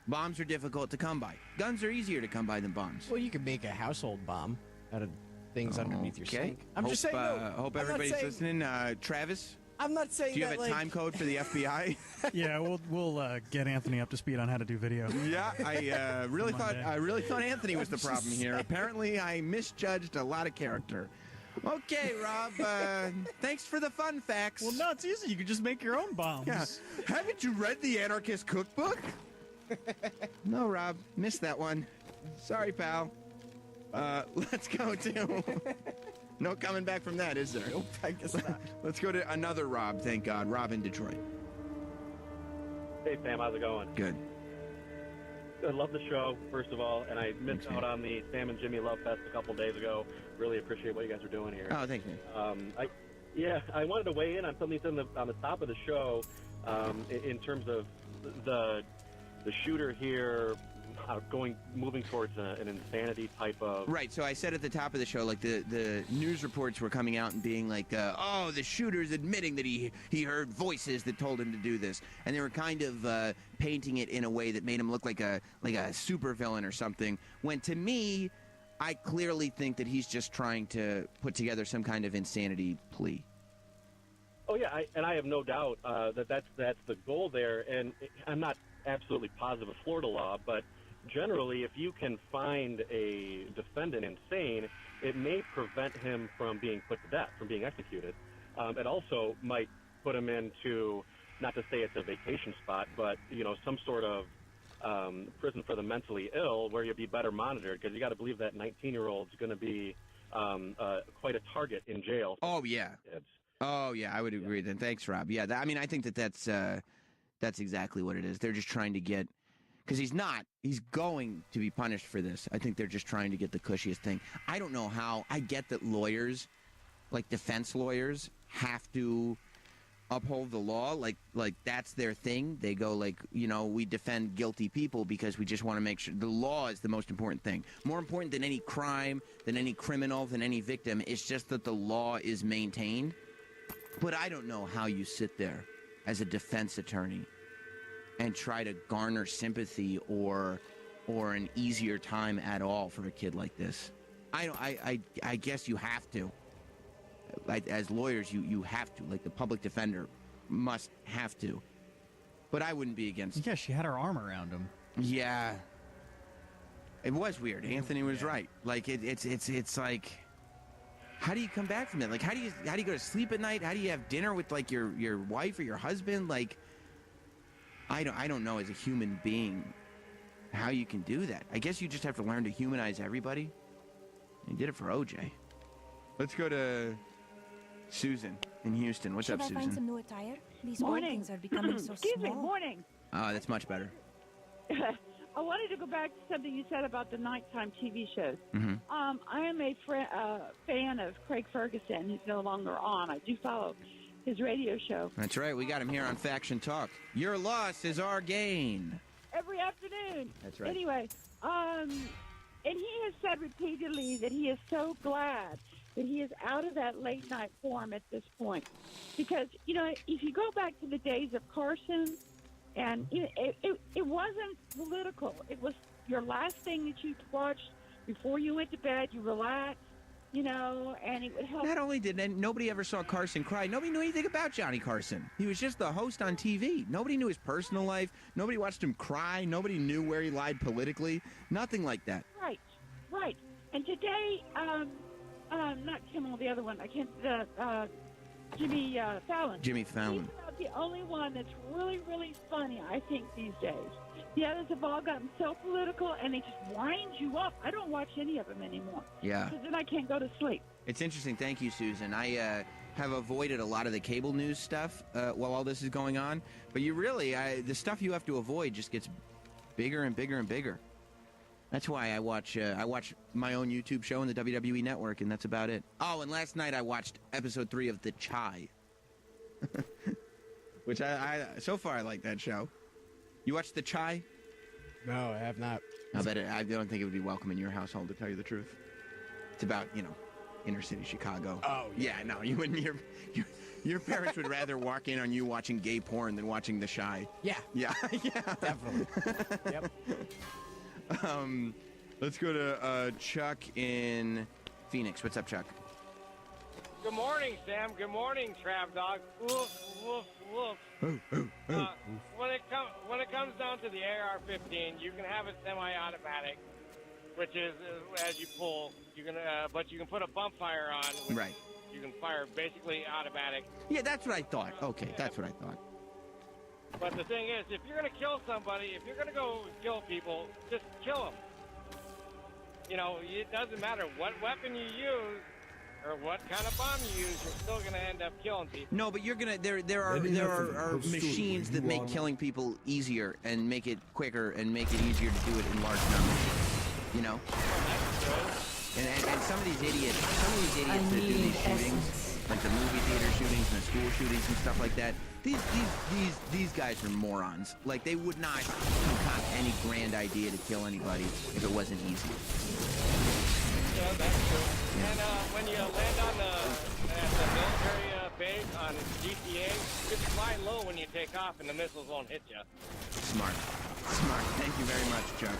Bombs are difficult to come by. Guns are easier to come by than bombs. Well, you can make a household bomb out of things underneath your sink. I'm just saying. Hope everybody's listening. Travis? I'm not saying do you that, have a time code for the FBI? Yeah, we'll get Anthony up to speed on how to do video. Yeah, I really thought Anthony was the problem here. Apparently, I misjudged a lot of character. Okay, Rob. Thanks for the fun facts. Well, no, it's easy. You can just make your own bombs. Yeah. Haven't you read the Anarchist Cookbook? No, Rob. Missed that one. Sorry, pal. Let's go to... No coming back from that, is there? Nope, I guess not. Let's go to another Rob, thank God. Rob in Detroit. Hey, Sam, how's it going? Good. I love the show, first of all, and I missed out on the Sam and Jimmy Love Fest a couple days ago. Really appreciate what you guys are doing here. Oh, thank you. I wanted to weigh in on something you said on the top of the show in terms of the shooter here moving towards an insanity type of... Right, so I said at the top of the show, like, the news reports were coming out and being like, oh, the shooter's admitting that he heard voices that told him to do this. And they were kind of painting it in a way that made him look like a supervillain or something, when to me, I clearly think that he's just trying to put together some kind of insanity plea. Oh, yeah, I have no doubt that's the goal there, and I'm not absolutely positive of Florida law, but generally, if you can find a defendant insane, it may prevent him from being put to death, from being executed. It also might put him into, not to say it's a vacation spot, but, some sort of prison for the mentally ill where you'll be better monitored, because you got to believe that 19-year-old's going to be quite a target in jail. Oh, yeah. Oh, yeah, I would agree then. Thanks, Rob. Yeah, I think that's exactly what it is. They're just trying to get... Because he's going to be punished for this. I think they're just trying to get the cushiest thing. I don't know how. I get that lawyers, like defense lawyers, have to uphold the law. Like that's their thing. They go like, we defend guilty people because we just want to make sure the law is the most important thing. More important than any crime, than any criminal, than any victim. It's just that the law is maintained. But I don't know how you sit there as a defense attorney and try to garner sympathy or an easier time at all for a kid like this. I guess you have to. As lawyers, you have to. Like the public defender must have to. But I wouldn't be against. Yeah, she had her arm around him. Yeah. It was weird. Anthony was right. Like it's like, how do you come back from it? Like how do you go to sleep at night? How do you have dinner with like your wife or your husband? Like I don't know as a human being how you can do that. I guess you just have to learn to humanize everybody. You did it for OJ. Let's go to Susan in Houston. What's up, Should I Susan? find some new attire? These old Morning. things are becoming so Excuse small. me, morning. Oh, that's much better. I wanted to go back to something you said about the nighttime TV shows. Mm-hmm. I am a fan of Craig Ferguson. He's no longer on. I do follow his radio show. That's right. We got him here on Faction Talk. Your loss is our gain. Every afternoon. That's right. Anyway, and he has said repeatedly that he is so glad that he is out of that late night form at this point. Because, if you go back to the days of Carson, and it wasn't political. It was your last thing that you watched before you went to bed. You relaxed. And it would help. Not only nobody ever saw Carson cry, nobody knew anything about Johnny Carson. He was just the host on TV. Nobody knew his personal life. Nobody watched him cry. Nobody knew where he lied politically. Nothing like that. Right. And today, not Kimmel, the other one. I can't. Jimmy Fallon. Jimmy Fallon. He's about the only one that's really, really funny, I think, these days. The others have all gotten so political, and they just wind you up. I don't watch any of them anymore. Yeah. Because then I can't go to sleep. It's interesting. Thank you, Susan. I have avoided a lot of the cable news stuff while all this is going on. But you really, the stuff you have to avoid just gets bigger and bigger and bigger. That's why I watch my own YouTube show on the WWE Network, and that's about it. Oh, and last night I watched episode 3 of The Chai. Which so far I like that show. You watched The Chai? No, I have not. I don't think it would be welcome in your household, to tell you the truth. It's about, inner city Chicago. Oh, yeah. No, you wouldn't. Your parents would rather walk in on you watching gay porn than watching The Chi. Yeah. Yeah. Yeah. Definitely. Yep. Let's go to Chuck in Phoenix. What's up, Chuck? Good morning, Sam. Good morning, Trav Dog. Woof, woof, woof. When it comes down to the AR-15, you can have it semi-automatic, which is as you pull, but you can put a bump fire on. Which right. You can fire basically automatic. Yeah, that's what I thought. Okay, that's what I thought. But the thing is, if you're gonna kill somebody, if you're gonna go kill people, just kill them. It doesn't matter what weapon you use or what kind of bomb you use, you're still gonna end up killing people. No, but you're gonna. There are machines that make killing people easier and make it quicker and make it easier to do it in large numbers. And some of these idiots that do these shootings, like the movie theater shootings and the school shootings and stuff like that. These guys are morons. Like, they would not concoct any grand idea to kill anybody if it wasn't easy. Yeah, that's true. And when you land on the military base on GTA, just fly low when you take off and the missiles won't hit you. Smart. Thank you very much, Chuck.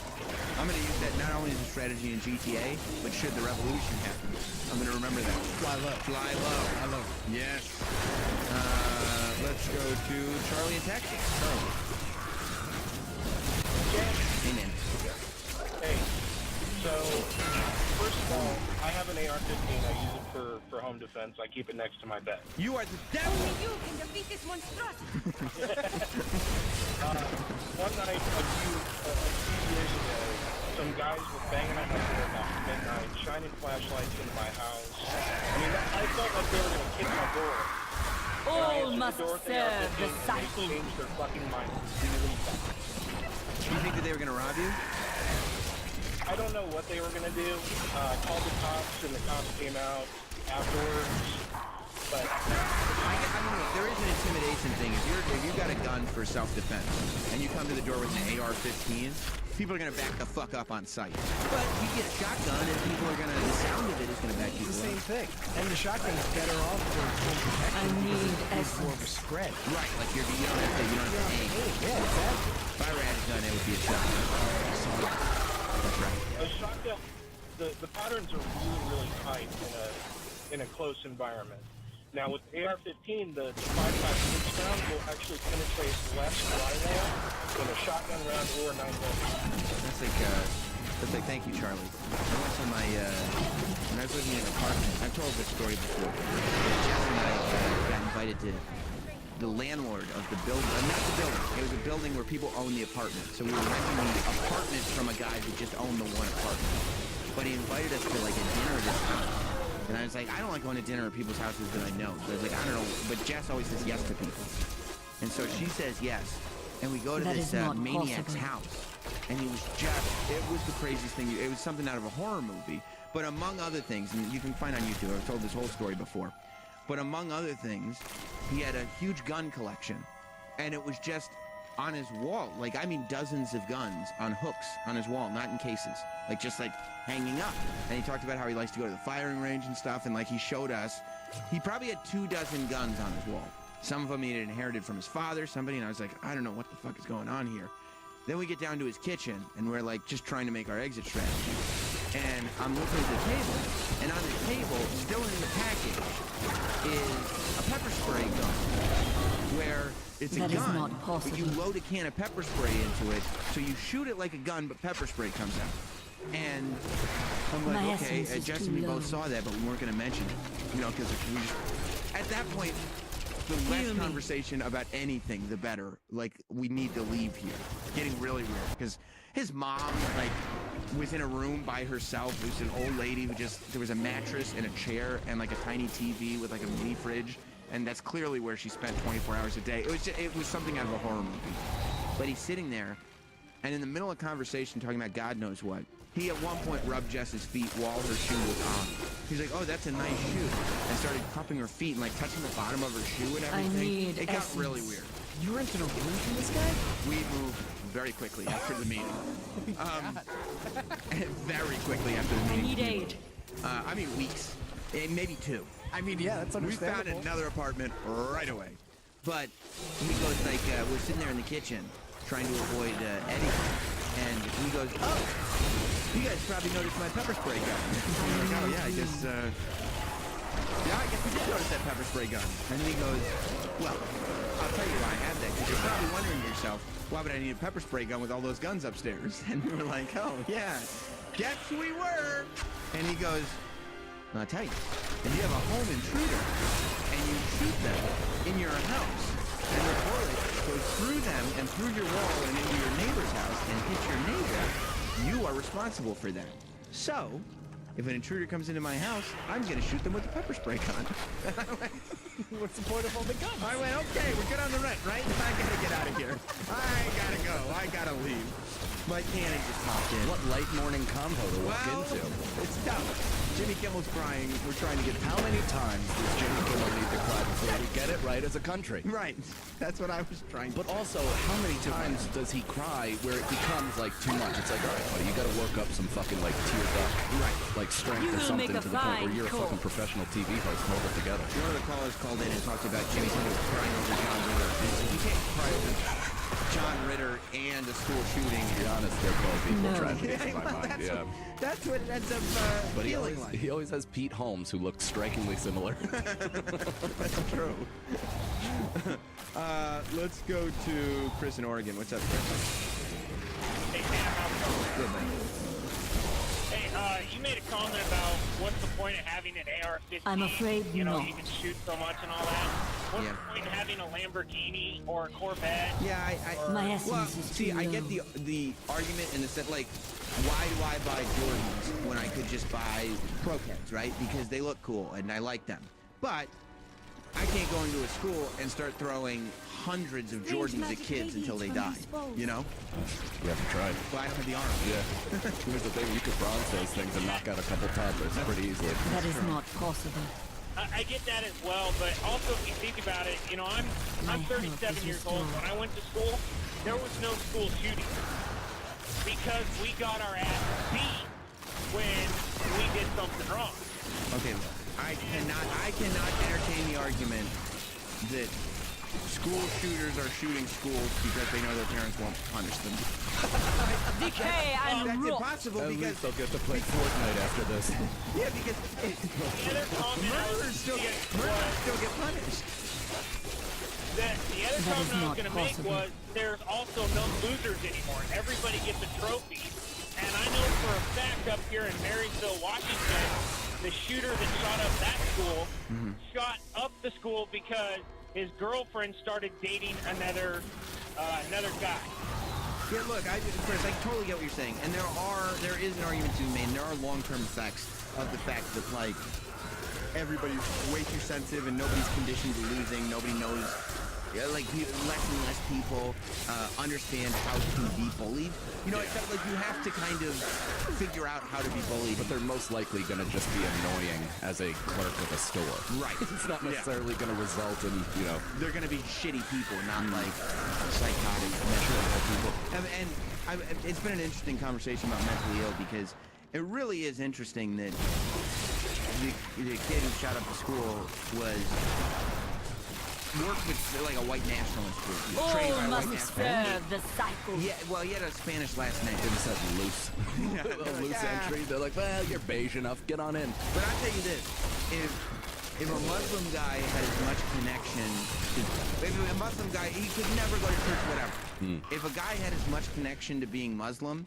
I'm going to use that not only as a strategy in GTA, but should the revolution happen. I'm going to remember that. Fly low. Fly low. Fly low. Yes. Let's go to Charlie in Texas. Charlie. Hey, man. Hey. So, first of all, I have an AR-15. I use it for home defense. I keep it next to my bed. You are the devil! Only you can defeat this monstrosity! One night, a few years ago, some guys were banging on my door about midnight, shining flashlights into my house. I mean, I felt like they were going to kick my door. All must serve the cycle. They changed their fucking mind really fast. You think that they were going to rob you? I don't know what they were going to do. Called the cops, and the cops came out afterwards. But I mean, look, there is an intimidation thing. If you got a gun for self-defense and you come to the door with an AR-15, people are going to back the fuck up on sight. But you get a shotgun and people are going to, the sound of it is going to back you up. It's the same thing. And the shotgun is better off for protection. I need more of a spread. Right, like you don't have to aim. Yeah, exactly. If I had a gun, it would be a shotgun. That's right. A shotgun, the patterns are really, really tight in a close environment. Now with AR-15, the 5.56 round will actually penetrate less drywall than a shotgun round or a 9mm. That's like, thank you, Charlie. I went to when I was living in an apartment, I've told this story before. Jeff and I got invited to the landlord of the building, not the building, it was a building where people own the apartment. So we were renting the apartment from a guy who just owned the one apartment. But he invited us to like a dinner this time. And I was like, I don't like going to dinner at people's houses that I know. So I was like, I don't know. But Jess always says yes to people. And so she says yes. And we go to this maniac's house. And it was the craziest thing. It was something out of a horror movie. But among other things, and you can find on YouTube, I've told this whole story before. But among other things, he had a huge gun collection. And it was just on his wall. Like, I mean, dozens of guns on hooks on his wall, not in cases. Like, just like hanging up. And he talked about how he likes to go to the firing range and stuff. And like, he showed us, he probably had 24 guns on his wall. Some of them he had inherited from his father, somebody. And I was like, I don't know what the fuck is going on here. Then we get down to his kitchen, and we're like just trying to make our exit strategy. And I'm looking at the table, and on the table, still in the package, is a pepper spray gun. Where it's a gun, but you load a can of pepper spray into it, so you shoot it like a gun, but pepper spray comes out. And I'm like, okay, Jess and me both saw that, but we weren't going to mention it, because we just... at that point, the less conversation about anything, the better. Like, we need to leave here. Getting really weird. Because his mom, like, was in a room by herself. It was an old lady who there was a mattress and a chair and, like, a tiny TV with, like, a mini fridge. And that's clearly where she spent 24 hours a day. It was something out of a horror movie. But he's sitting there, and in the middle of conversation talking about God knows what, he at one point rubbed Jess's feet while her shoe was on. He's like, oh, that's a nice shoe. And started cupping her feet and like touching the bottom of her shoe and everything. It got really weird. You rented a room from this guy? We moved very quickly after the meeting. Very quickly after the meeting. I need aid. I mean weeks. Maybe 2. I mean, yeah, that's understandable. We found another apartment right away. But he goes like, we're sitting there in the kitchen trying to avoid Eddie. And he goes, oh, you guys probably noticed my pepper spray gun. I'm like, oh yeah, I guess we did notice that pepper spray gun. And then he goes, well, I'll tell you why I have that, because you're probably wondering to yourself, why would I need a pepper spray gun with all those guns upstairs? And we were like, oh yeah, guess we were. And he goes, I'll tell you, if you have a home intruder and you shoot them in your house, and the bullet goes through them and through your wall and into your neighbor's house and hits your neighbor, you are responsible for that. So, if an intruder comes into my house, I'm going to shoot them with a pepper spray gun. What's the point of holding guns? I went, okay, we're good on the rent, right? I got to get out of here. I got to go. I got to leave. My cannon just popped in. What light morning convo to walk into? It's tough. Jimmy Kimmel's crying. We're trying to get... How many times does Jimmy Kimmel need to cry before we get it right as a country? Right. That's what I was trying to... But also, how many times does he cry where it becomes, like, too much? It's like, all right, buddy, you gotta work up some fucking, like, teared up, like, strength or something to the point where you're a fucking professional TV host. Hold it together. One of the callers called in and talked about Jimmy Kimmel crying over John Ritter. And so you can't cry over John Ritter and a school shooting. To be honest, they're both equal tragedies in my mind. That's what it ends up but feeling like. He always has Pete Holmes, who looks strikingly similar. That's true. Let's go to Chris in Oregon. What's up, Chris? Hey, Sam, how's it going? Good, man. Hey, you made a comment about what's the point of having an AR-15? I'm afraid you know, not. you can shoot so much and all that. What's the point of having a Lamborghini or a Corvette? Yeah, My essence well, is see, too I low. get the argument in the sense, like, why do I buy Jordans when I could just buy Pro Keds, right? Because they look cool and I like them. But I can't go into a school and start throwing hundreds of Jordans at kids until they die, you know? You have to try. Well, I don't have the arm. Yeah. Here's the thing, you could bronze those things and knock out a couple toddlers pretty easily. That is not possible. I get that as well, but also if you think about it, you know, I'm 37 years old. When I went to school, there was no school shooting because we got our ass beat when we did something wrong. Okay, I cannot entertain the argument that school shooters are shooting schools because they know their parents won't punish them. Decay and that's rot. impossible At because least they'll get to play Fortnite after this. yeah, because murderers still get punished. The other comment I was going to make was there's also no losers anymore. Everybody gets a trophy. And I know for a fact up here in Marysville, Washington, the shooter that shot up that school shot up the school because his girlfriend started dating another guy. Yeah, look, Chris, I totally get what you're saying, and there is an argument to be made, and there are long-term effects of the fact that, like, everybody's way too sensitive and nobody's conditioned to losing, nobody knows, like, less and less people understand how to be bullied. You know, it's like you have to kind of figure out how to be bullied. But they're most likely going to just be annoying as a clerk of a store. Right. It's not necessarily going to result in, you know... They're going to be shitty people, not like psychotic, mental people. And it's been an interesting conversation about mentally ill because it really is interesting that the kid who shot up the school worked with like a white nationalist group. He was trained by a white nationalist. The cycle. Yeah, well, he had a Spanish last name. They just had loose, a loose entry. They're like, well, you're beige enough. Get on in. But I'll tell you this: if a Muslim guy had as much connection, if a Muslim guy, he could never go to church, whatever. If a guy had as much connection to being Muslim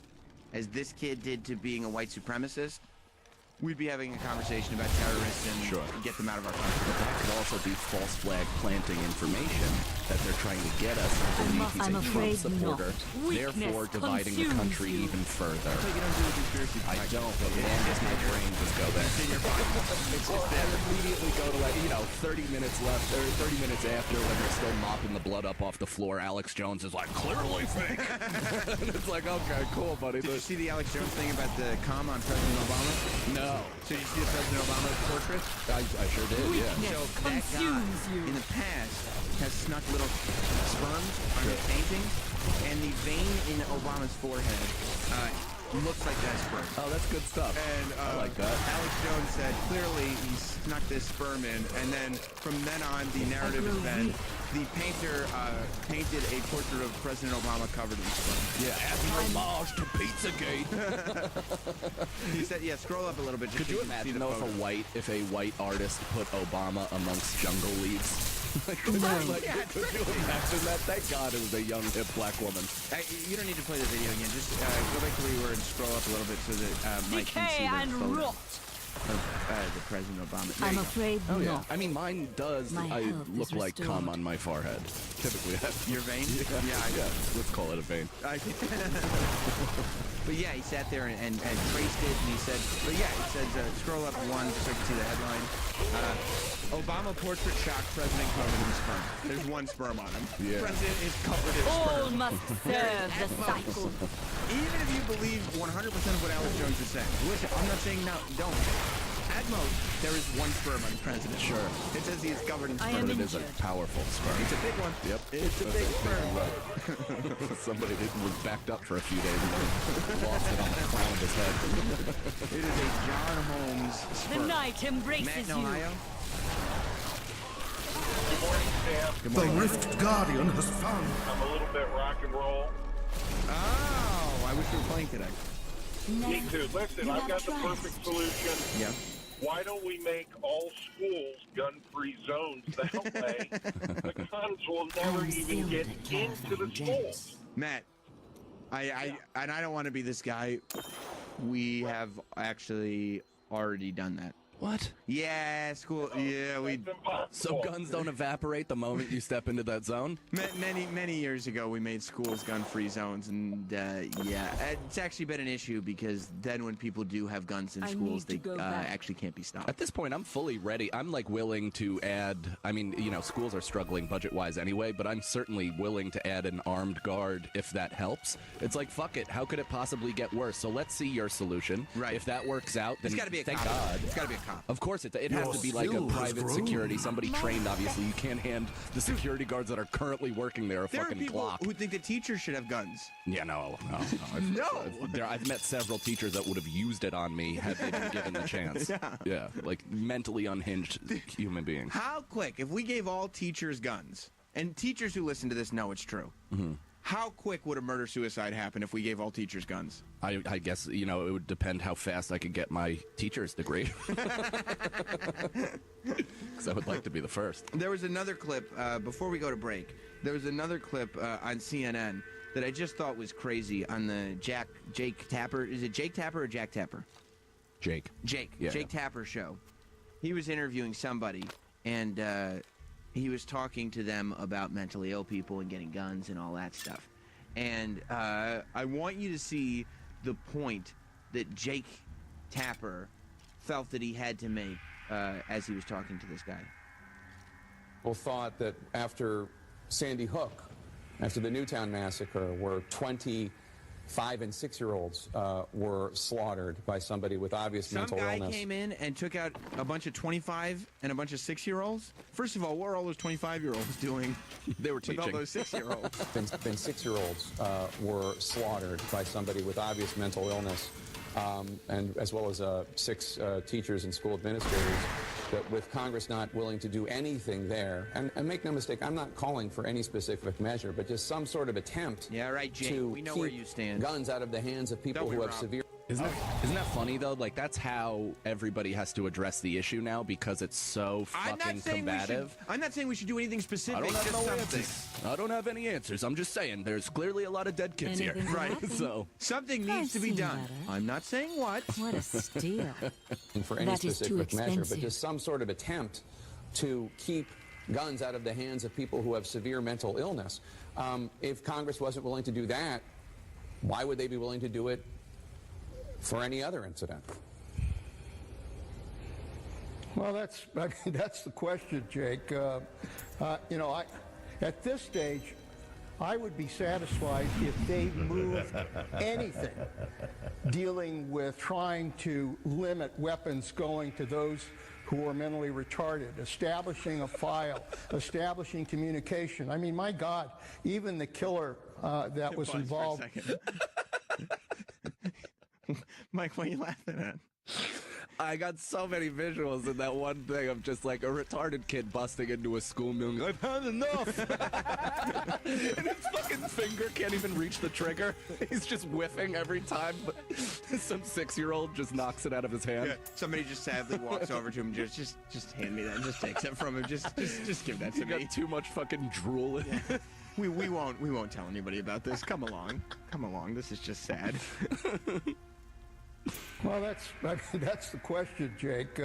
as this kid did to being a white supremacist, we'd be having a conversation about terrorists and get them out of our country. But that could also be false flag planting information that they're trying to get us to believe he's a Trump supporter, therefore dividing the country even further. You don't do a conspiracy. I don't, but man, does my brain just go there. It's just that immediately go to 30 minutes left, or 30 minutes after when they're still mopping the blood up off the floor, Alex Jones is like, clearly fake. And it's like, okay, cool, buddy. Did you see the Alex Jones thing about the comm on President Obama? No. So did you see the President Obama portrait? I sure did, yeah. So that guy, in the past, has snuck little sperms on his paintings, and the vein in Obama's forehead looks like that sperm. Oh, that's good stuff. And I like that. Alex Jones said clearly he snuck this sperm in, and then from then on the narrative has been the painter painted a portrait of President Obama covered in sperm. Yeah, as an homage to Pizzagate. He said, yeah, scroll up a little bit. Just Could you imagine though if a white artist put Obama amongst jungle leaves? Could you imagine that? Thank God it was a young, hip black woman. You don't need to play the video again. Just go back to where you were and scroll up a little bit so that Mike can see the photo of the President Obama. I'm afraid not. not. I mean, mine does. I look like cum on my forehead. Typically, your vein? Yeah, let's call it a vein. But yeah, he sat there and traced it, and he said, scroll up one so I can see the headline. Obama portrait shocked president covered in sperm. There's one sperm on him. Yeah. President is covered in All sperm. must serve the cycle. Even if you believe 100% of what Alex Jones is saying, listen, I'm not saying no, don't. At most, there is one sperm on the president. Sure. It says he is covered in sperm. But it is a powerful sperm. It's a big one. Yep. It's a big sperm. Somebody was backed up for a few days and lost it on the crown of his head. It is a John Holmes sperm. The night embraces Matt in Ohio? Good morning, Sam. Good morning. The Rift Guardian has found. I'm a little bit rock and roll. Oh, I wish we were playing today. Me too. Listen, I've got the perfect solution. Yeah. Why don't we make all schools gun-free zones? That way, the guns will never even get into the schools. Matt, I don't want to be this guy. We have actually already done that. What? Yeah, school. Yeah, we. So guns don't evaporate the moment you step into that zone? Many years ago, we made schools gun-free zones, and yeah, it's actually been an issue because then when people do have guns in schools, they actually can't be stopped. At this point, I'm fully ready. I'm like willing to add. I mean, schools are struggling budget-wise anyway, but I'm certainly willing to add an armed guard if that helps. It's like, fuck it. How could it possibly get worse? So let's see your solution. Right. If that works out, then it's got to be a thank cop. God. It's got to be a cop. Of course, it has to be like a private security, somebody trained. Obviously, you can't hand the security guards that are currently working there a fucking people clock. who think that teachers should have guns. Yeah, no. I've met several teachers that would have used it on me had they been given the chance. Yeah, like mentally unhinged human beings. How quick, if we gave all teachers guns, and teachers who listen to this know it's true, how quick would a murder-suicide happen if we gave all teachers guns? I guess, it would depend how fast I could get my teacher's degree. Because I would like to be the first. There was another clip, before we go to break, there was another clip on CNN that I just thought was crazy on the Jake Tapper. Is it Jake Tapper or Jack Tapper? Jake. Yeah. Jake Tapper show. He was interviewing somebody, and he was talking to them about mentally ill people and getting guns and all that stuff. And I want you to see the point that Jake Tapper felt that he had to make as he was talking to this guy. People thought that after Sandy Hook, after the Newtown massacre, where 20 5- and 6-year-olds were slaughtered by somebody with obvious mental illness. Some guy came in and took out a bunch of 25 and a bunch of 6-year-olds. First of all, what were all those 25-year-olds doing? They were teaching. With all those 6-year-olds. Then 6-year-olds were slaughtered by somebody with obvious mental illness, and as well as 6 teachers and school administrators. That with Congress not willing to do anything there, and make no mistake, I'm not calling for any specific measure, but just some sort of attempt Jake, to we know keep where you stand. guns out of the hands of people who have severe Isn't that funny though? Like that's how everybody has to address the issue now because it's so fucking combative. I'm not saying we should do anything specific. I don't have just no something. answers. I don't have any answers. I'm just saying there's clearly a lot of dead kids here. Right. So something needs to be done. I'm not saying what. What a steal. And for any That is too specific measure, but expensive. just some sort of attempt to keep guns out of the hands of people who have severe mental illness. If Congress wasn't willing to do that, why would they be willing to do it for any other incident? Well, that's the question, Jake. At this stage, I would be satisfied if they moved anything dealing with trying to limit weapons going to those who are mentally retarded, establishing a file, establishing communication. I mean, my God, even the killer that was involved. Mike, what are you laughing at? I got so many visuals in that one thing of just like a retarded kid busting into a school and being like, I've had enough. And his fucking finger can't even reach the trigger. He's just whiffing every time. But some 6-year-old just knocks it out of his hand. Yeah, somebody just sadly walks over to him, just hand me that, and just takes it from him. Just give that to You me. got too much fucking drool in it. We won't tell anybody about this. Come along. This is just sad. Well, that's the question, Jake.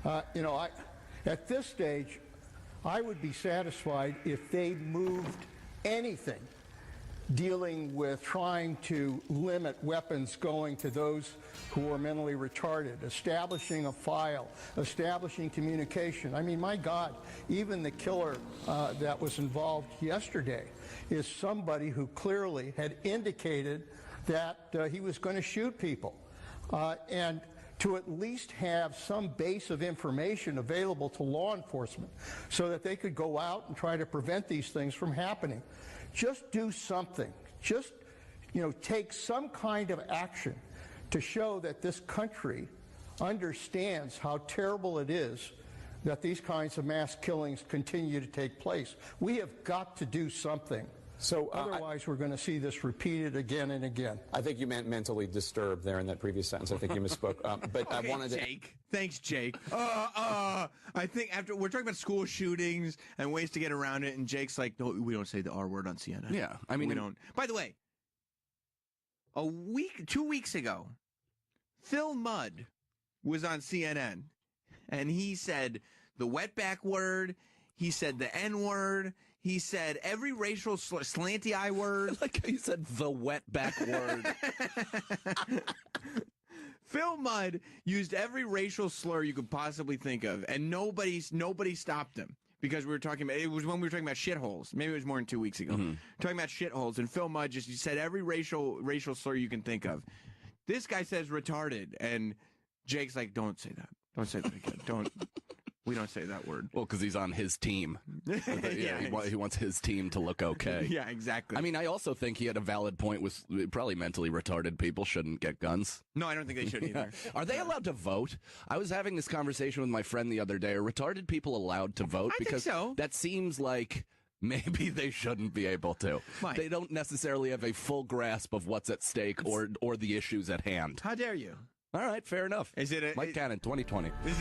At this stage, I would be satisfied if they moved anything dealing with trying to limit weapons going to those who are mentally retarded, establishing a file, establishing communication. I mean, my God, even the killer that was involved yesterday is somebody who clearly had indicated that he was going to shoot people. And to at least have some base of information available to law enforcement so that they could go out and try to prevent these things from happening. Just do something. Just, take some kind of action to show that this country understands how terrible it is that these kinds of mass killings continue to take place. We have got to do something. So otherwise, we're going to see this repeated again and again. I think you meant mentally disturbed there in that previous sentence. I think you misspoke. But okay, I wanted to. Jake. Thanks, Jake. I think after we're talking about school shootings and ways to get around it, and Jake's like, no, we don't say the R word on CNN. Yeah, I mean, we don't. By the way, 2 weeks ago, Phil Mudd was on CNN, and he said the wetback word. He said the N word. He said every racial slanty I word. Like he said the wetback word. Phil Mudd used every racial slur you could possibly think of, and nobody stopped him because we were talking about. It was when we were talking about shitholes. Maybe it was more than 2 weeks ago. Talking about shitholes, and Phil Mudd just said every racial slur you can think of. This guy says retarded, and Jake's like, "Don't say that. Don't say that again. Don't." We don't say that word. Well, because he's on his team. He wants his team to look okay. Yeah, exactly. I mean, I also think he had a valid point with probably mentally retarded people shouldn't get guns. No, I don't think they should either. Are they allowed to vote? I was having this conversation with my friend the other day. Are retarded people allowed to vote? Because think so. That seems like maybe they shouldn't be able to. Mike. They don't necessarily have a full grasp of what's at stake or the issues at hand. How dare you? All right, fair enough. Is it a Mike Cannon, 2020? Is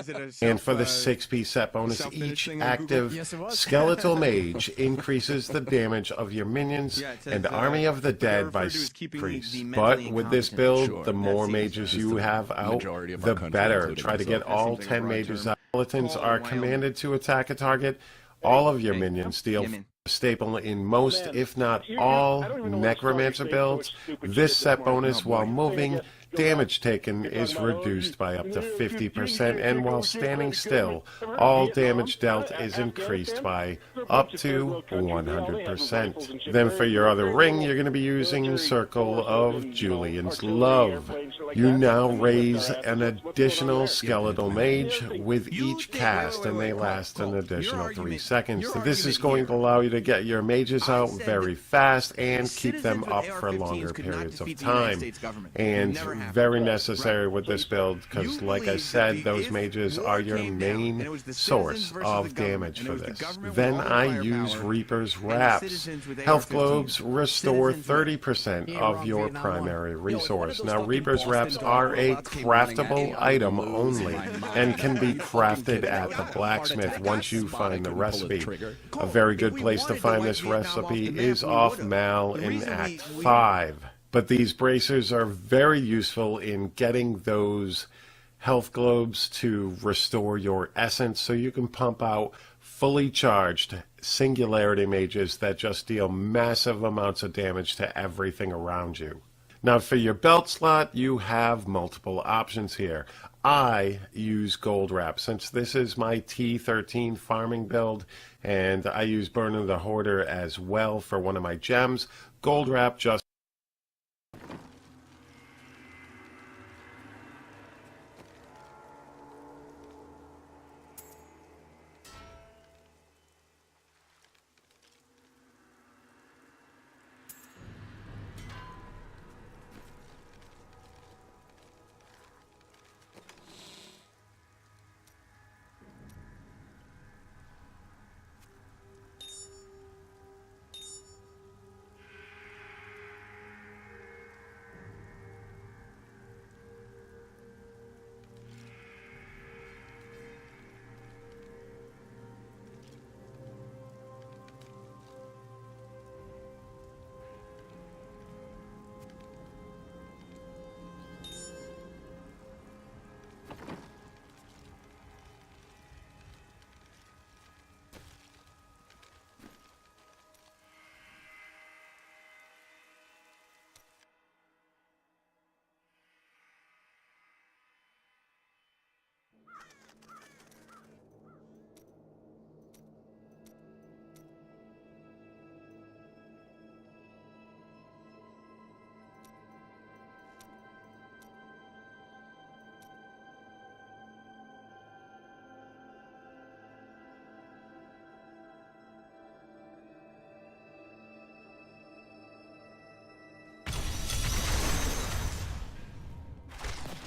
it a And for the 6-piece set bonus, each active skeletal mage increases the damage of your minions and Army of the Dead by 6 priests. But with this build, the more mages you have out, the better. Try to get all 10 mages out. Skeletons are commanded to attack a target. All of your minions deal staple in most, if not all, Necromancer builds. This set bonus, while moving, damage taken is reduced by up to 50%, and while standing still, all damage dealt is increased by up to 100%. Then for your other ring, you're going to be using Circle of Julian's Love. You now raise an additional skeletal mage with each cast, and they last an additional 3 seconds. So this is going to allow you to get your mages out very fast and keep them up for longer periods of time. And very necessary with this build because, like I said, those mages are your main source of damage for this. Then I use Reaper's Wraps. Health globes restore 30% of your primary resource. Now, Reaper's Wraps are a craftable item only and can be crafted at the blacksmith once you find the recipe. A very good place to find this recipe is off Mal in Act 5. But these bracers are very useful in getting those health globes to restore your essence so you can pump out fully charged singularity mages that just deal massive amounts of damage to everything around you. Now for your belt slot, you have multiple options here. I use Gold Wrap since this is my T13 farming build, and I use Burn of the Hoarder as well for one of my gems. Gold Wrap just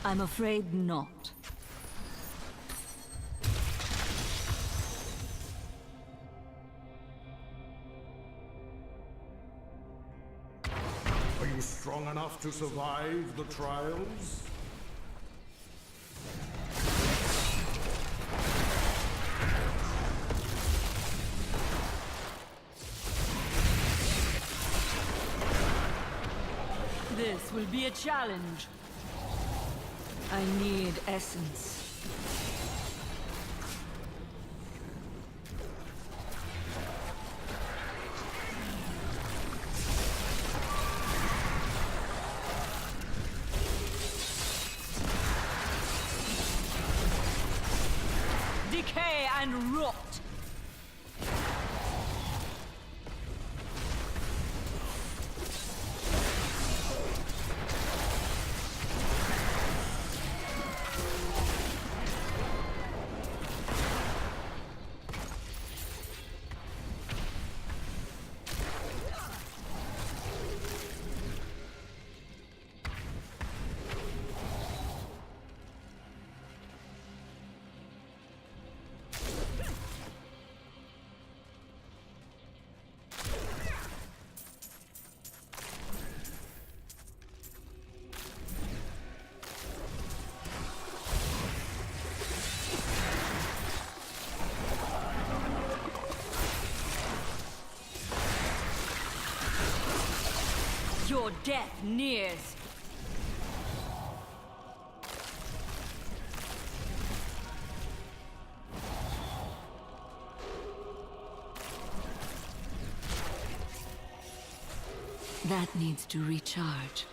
I'm afraid not. Are you strong enough to survive the trials? This will be a challenge. I need essence. Decay and rot. Your death nears. That needs to recharge.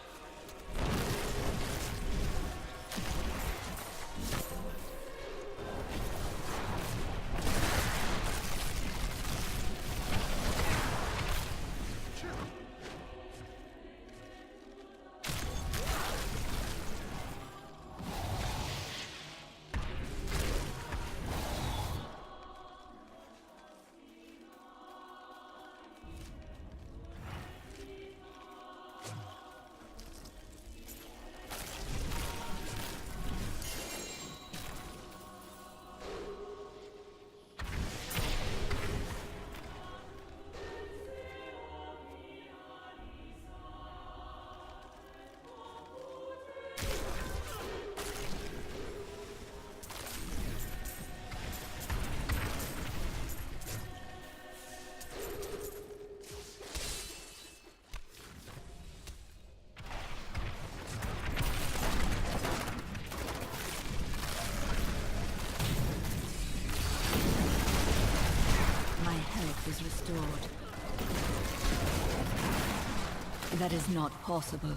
That is not possible.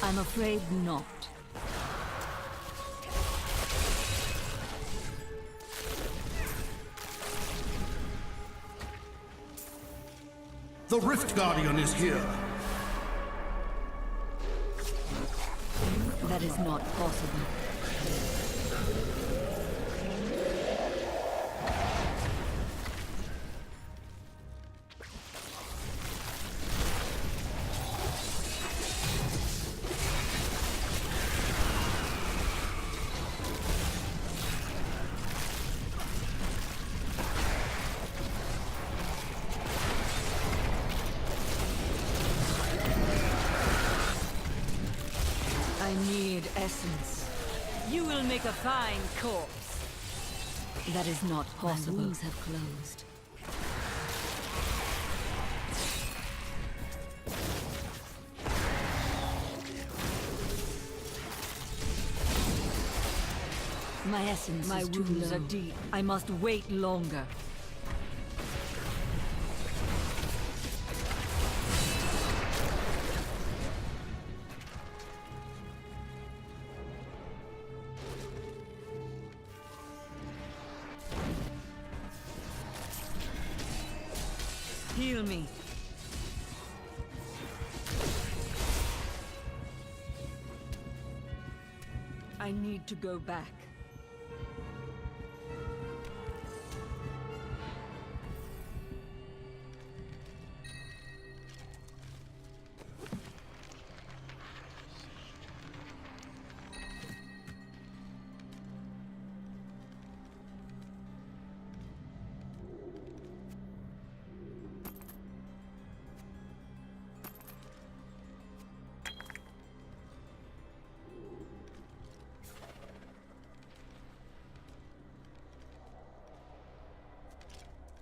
I'm afraid not. The Rift Guardian is here. That is not possible. I need essence. You will make a fine corpse. That is not possible. My wounds have closed. My essence My wounds are deep. I must wait longer. Heal me. I need to go back.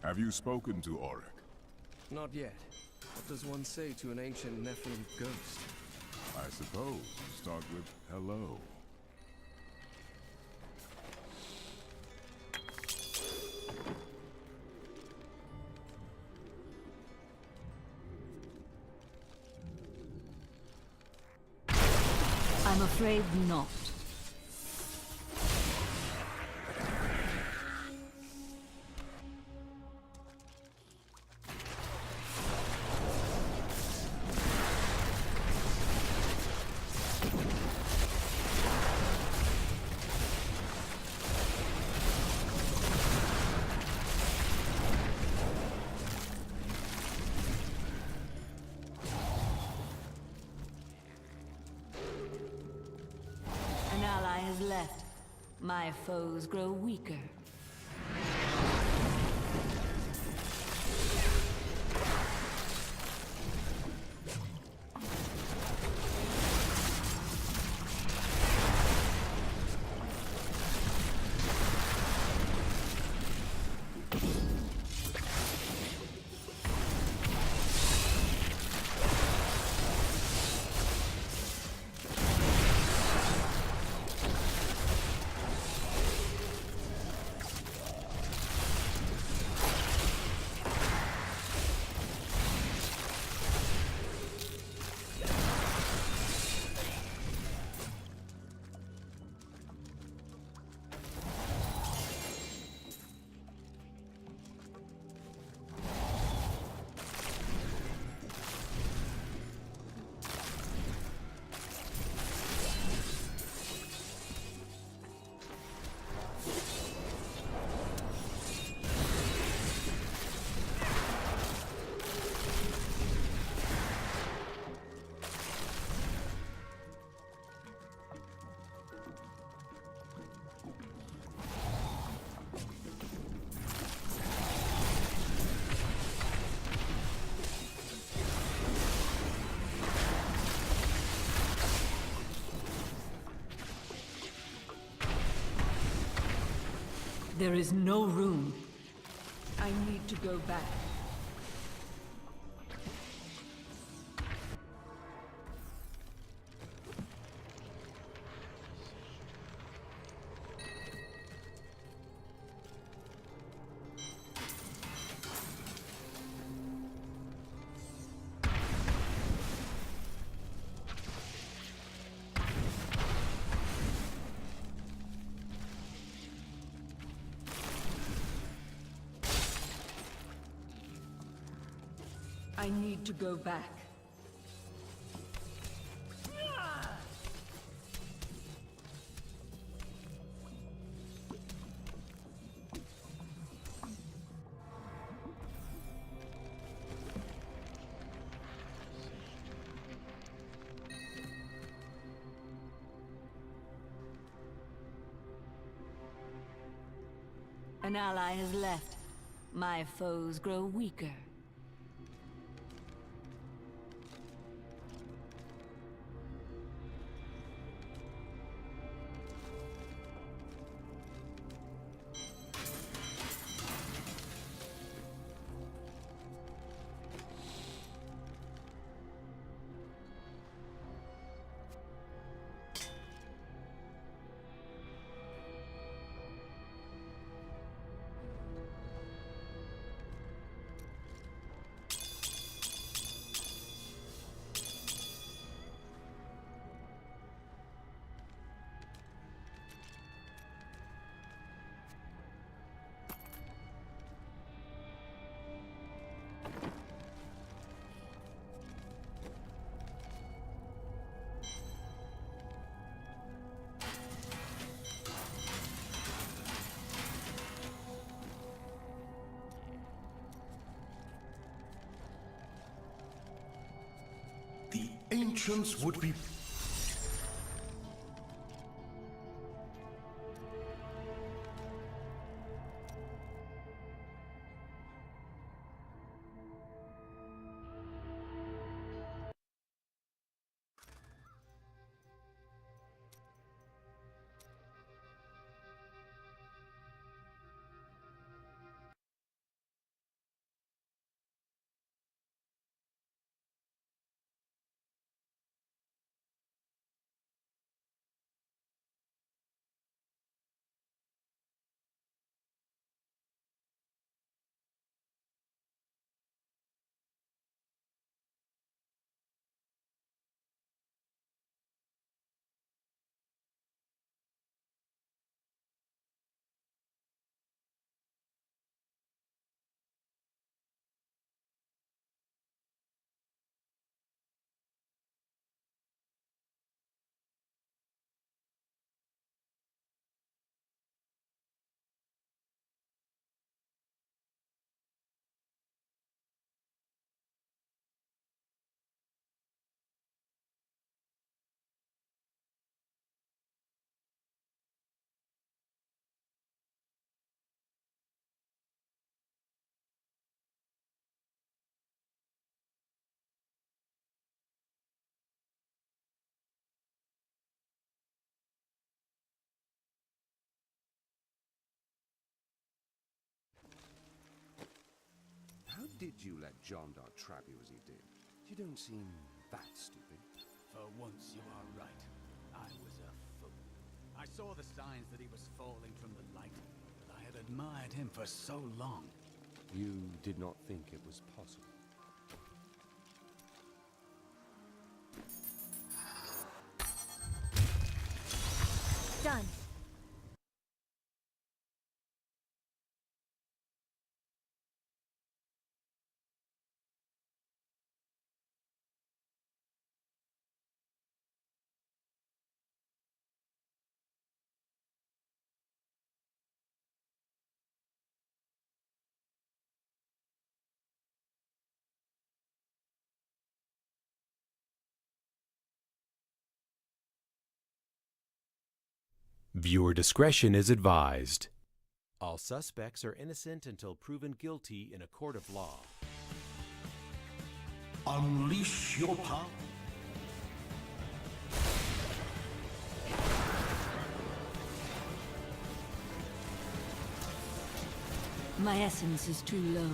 Have you spoken to Auric? Not yet. What does one say to an ancient Nephilim ghost? I suppose you start with hello. I'm afraid not. An ally has left. My foes grow weaker. There is no room. I need to go back. I need to go back. An ally has left. My foes grow weaker. The ancients would be... How did you let John Doe trap you as he did? You don't seem that stupid. For once you are right. I was a fool. I saw the signs that he was falling from the light, but I had admired him for so long. You did not think it was possible. Done. Viewer discretion is advised. All suspects are innocent until proven guilty in a court of law. Unleash your power. My essence is too low.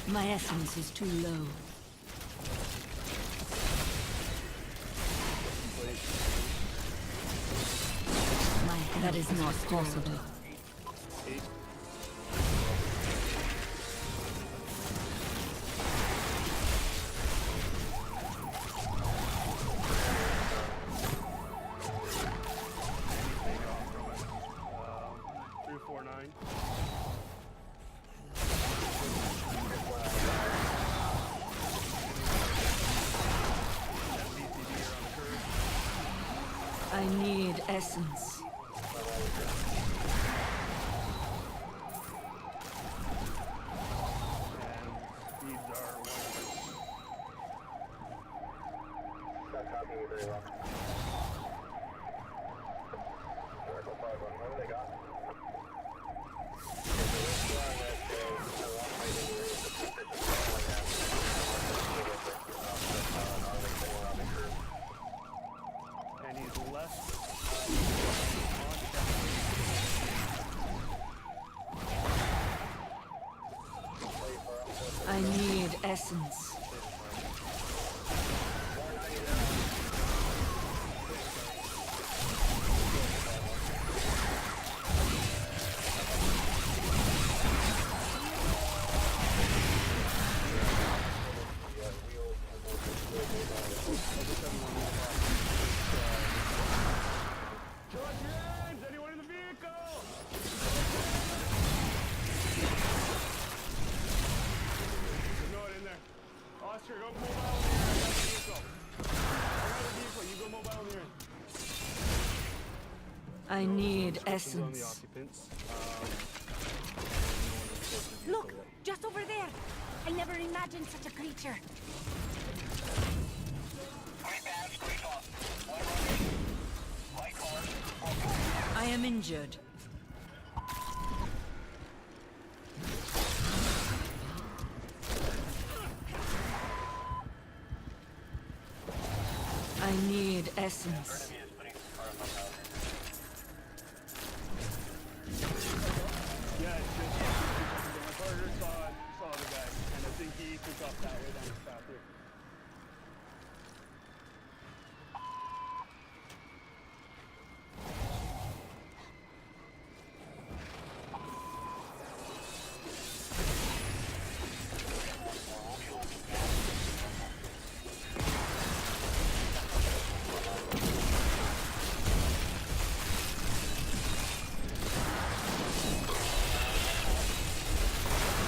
My essence is too low. My That is not possible. I need essence. And he's left. I need essence. Anyone in the vehicle? There's no one in there. Oscar, go mobile in the air. I got the vehicle. I got the vehicle. You go mobile in the air. I need On the essence. occupants. Look, just over there. I never imagined such a creature. I am injured. I need essence. Yeah, it's just my partner saw the guy, and I think he took off that way down the path here.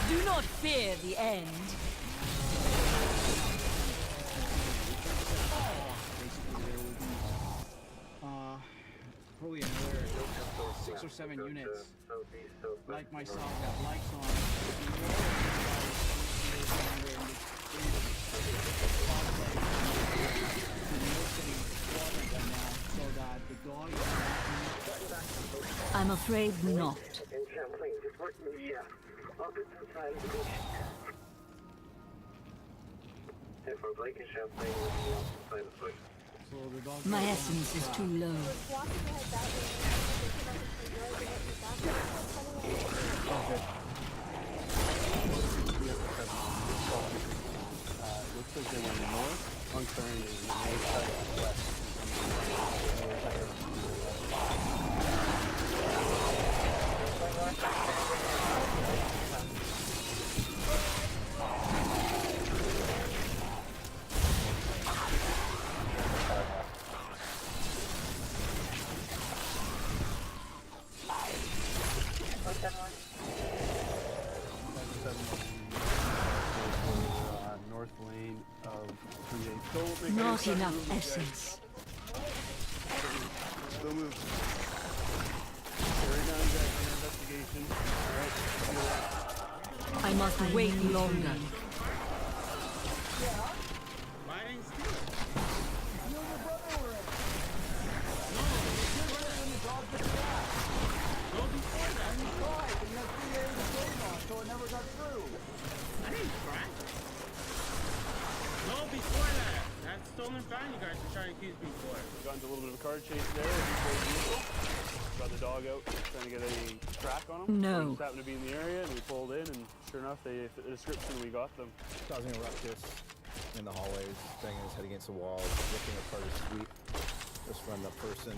Do not fear the end. Probably another 6 or 7 units like myself have lights on. I'm afraid not. My essence is too low. Looks like they went north. On turn is the north side of the west. North lane of 38. Not enough essence. Still move. Right now you guys are under investigation. Alright. I must wait longer. Stolen van you guys are trying to accuse me for. We got into a little bit of a car chase there. Got the dog out trying to get a track on him. No. He just happened to be in the area and we pulled in and sure enough they fit the description we got them. Causing a ruckus in the hallways, banging his head against the wall, ripping apart his suite. just from the person,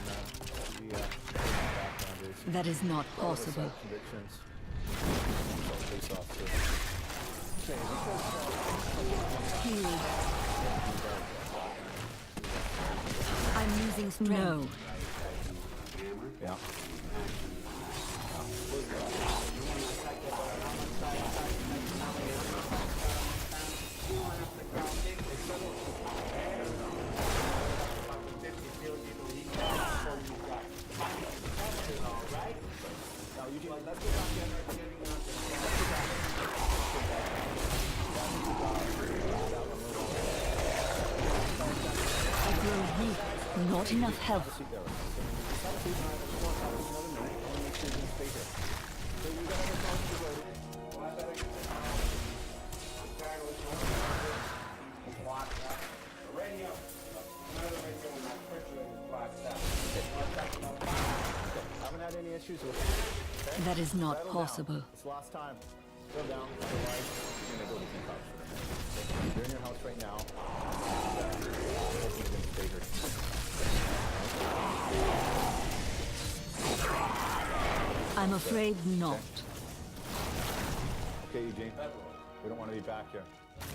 the background is. That is not All of us possible. have convictions. Police officer. Okay, Healed. I'm losing strength. No. Yeah. I grow weak. Not enough health. Haven't had any issues with it. That is not Settle possible. Down. It's the last time. Settle down. Otherwise, you're gonna go to deep house. You're in your house right now. You're gonna stay here. I'm afraid not. Okay, Eugene. We don't want to be back here.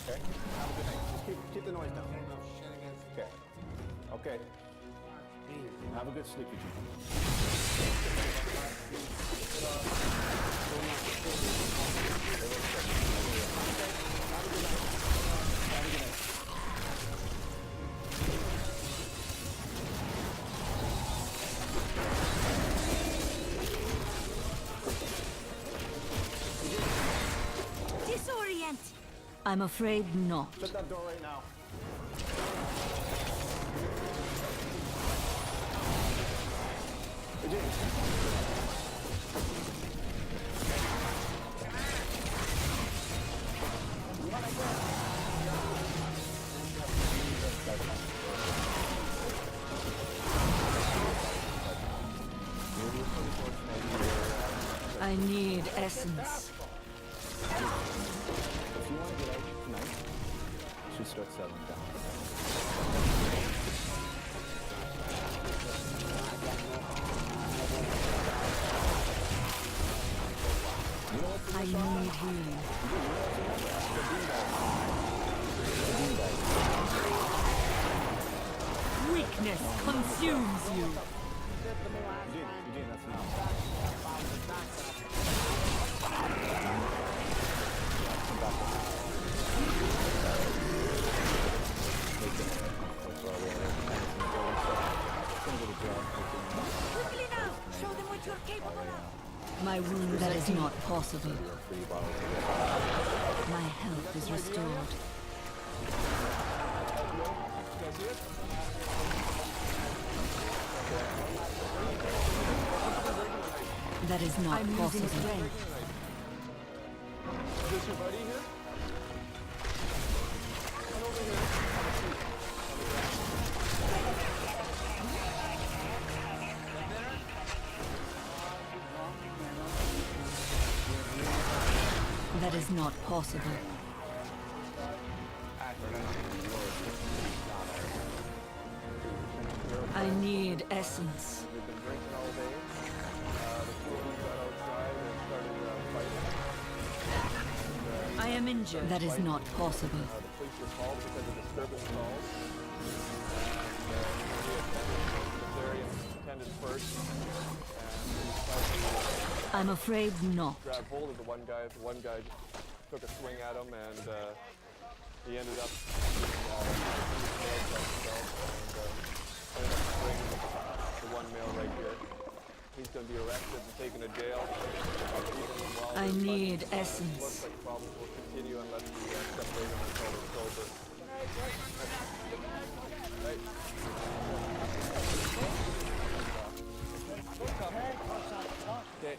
Okay? Have a good night. Just keep the noise down. Okay. Okay. Have a good sleep, Eugene. Disorient! I'm afraid not. Shut that door right now. I need essence. If you want to get out tonight, you should start settling down. I need healing. Weakness consumes you. Eugene, that's enough. Quickly now! Show them what you're capable of! My wound, that is not possible. My health is restored. That is not possible. Is this your buddy here? Come over here. That is not possible. I need essence. We've been drinking all day. The two of them got outside and started fighting. I am injured. That is not possible. The police were called because of disturbance calls. The area attended first. I'm afraid not. Grabbed hold of the one guy. The one guy took a swing at him, and he ended up bringing the one male right here. He's going to be arrested and taken to jail. I need essence. Looks like problems will continue unless we separate him until they're sober. Right. Okay.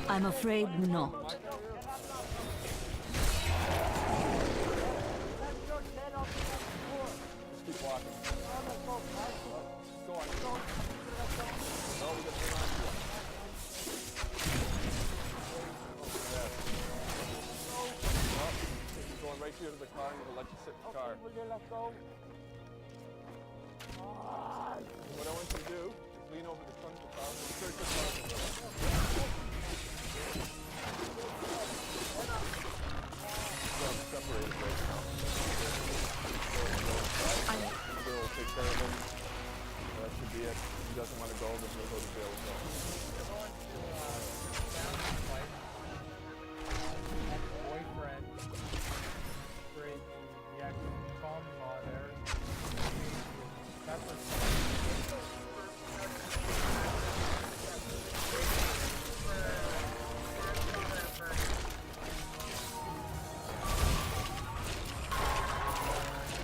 I'm afraid not. blocking. Go on. No, we got to hang on to it. He's going right here to the car and he'll let you sit in the car. Will you let go? What I want you to do is lean over the trunk of the car and search the car. Separated right now. We'll take care of him. That should be it. If he doesn't want to go, then he'll go to jail. Boyfriend. Great. He actually father-in-law there.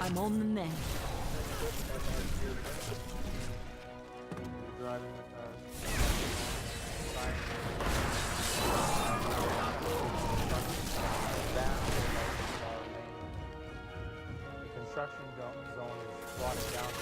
I'm on the mend. Driving with the construction zone is brought it down to 2.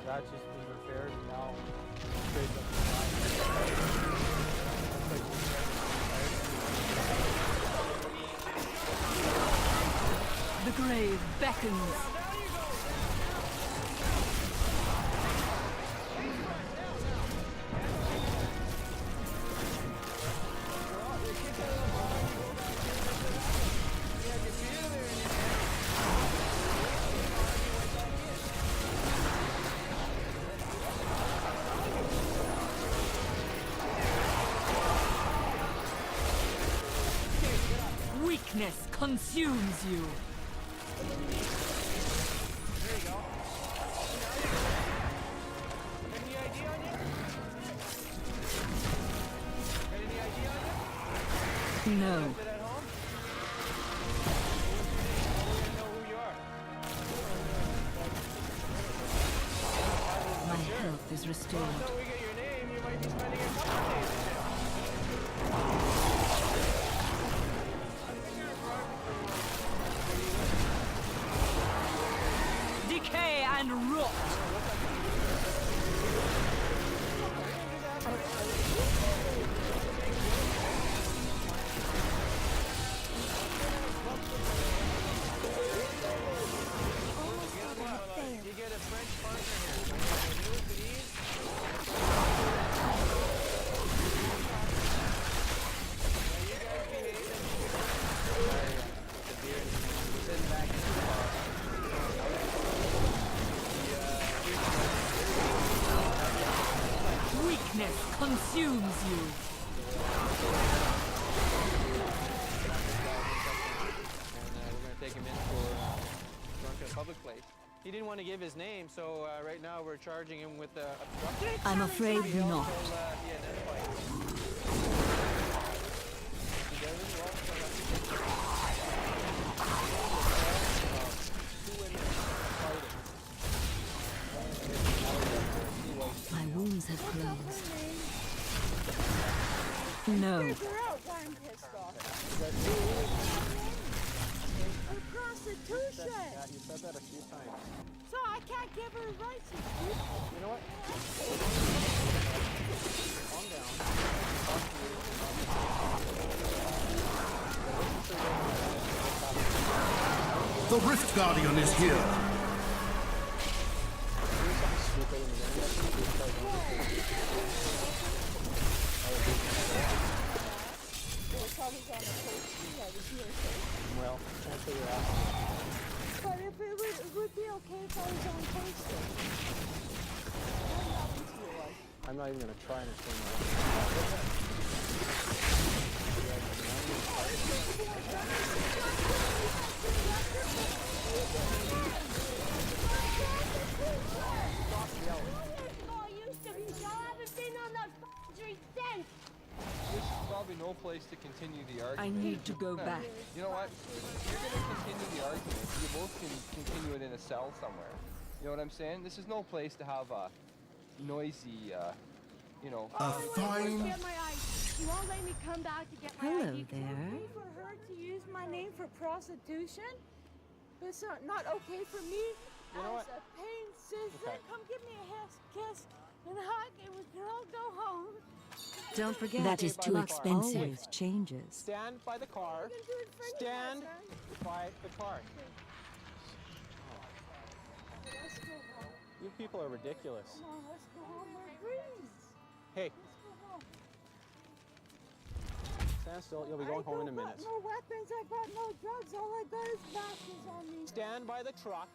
That's just been repaired and now straight up the grave beckons. Weakness consumes you. There you go. Any ID on you? Any ID on you? No. Is it at home? We know who you are. My health is restored. Until we get your name, you might be spending a couple of days in jail. Decay and rot. You get a French partner Weakness consumes you. We're going to take him in for drunk at a public place. He didn't want to give his name, so right now we're charging him with obstruction. I'm afraid not. My wounds have closed. No. You're out, I'm pissed off. For prostitution. Yeah, you said that a few times. So I can't give her rights. You know what? Calm down. The Rift Guardian is here. Well, that's what you're asking. But if it would be okay if I was on posted. I'm not even going to try and explain that. Stop yelling. I used to be, so I haven't been on that street since. You should probably know no place to continue the argument. I need to go back. You know what? If you're going to continue the argument, you both can continue it in a cell somewhere. You know what I'm saying? This is no place to have a noisy, you know... Get my ID. You won't let me come back to get my Hello ID. there. It's okay for her to use my name for prostitution? It's not okay for me as a paying citizen? Come give me a kiss and hug and we can all go home. Don't forget, that is too expensive. Always changes. Stand by the car. Stand by the car. Let's go home. You people are ridiculous. Come on, let's go home. We're breeze. Hey, Let's go home. stand still. You'll be going home in a minute. I got no weapons. I got no drugs. All I got is matches on me. Stand by the truck.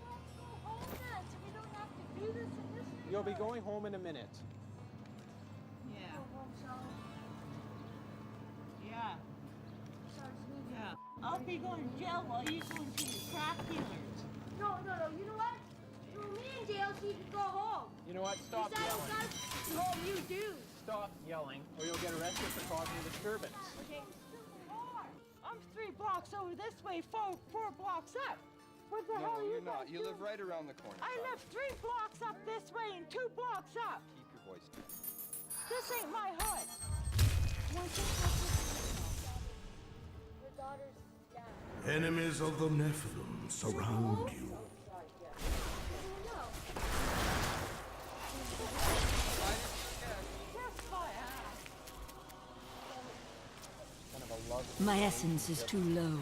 Let's go home then, so we don't have to do this in this You'll be going home in a minute. Yeah. Yeah. Yeah. I'll be going to jail while you're going to the crack dealers. No. You know what? Throw me in jail so you can go home. You know what? Stop yelling. Oh, you do. Stop yelling, or you'll get arrested for causing a disturbance. Okay. I'm 3 blocks over this way, 4 blocks up. What the hell No, are you're not. You live right around the corner. I live 3 blocks up this way and 2 blocks up. Keep your voice down. This ain't my hood. Your daughter's dad. Enemies of the Nephilim surround you. My essence is too low.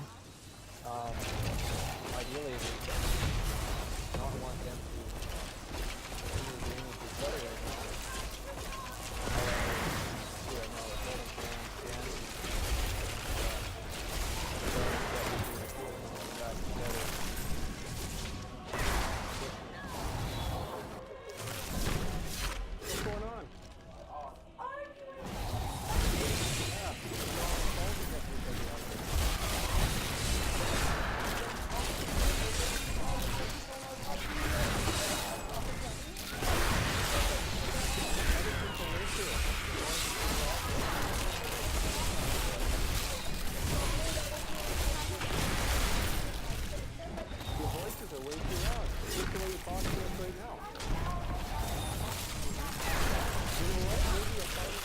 Ideally, we don't want them to continue being with each other right now. What's going on? Your voices are way too loud. Just the way you're talking to us right now. You know what? Maybe a fight.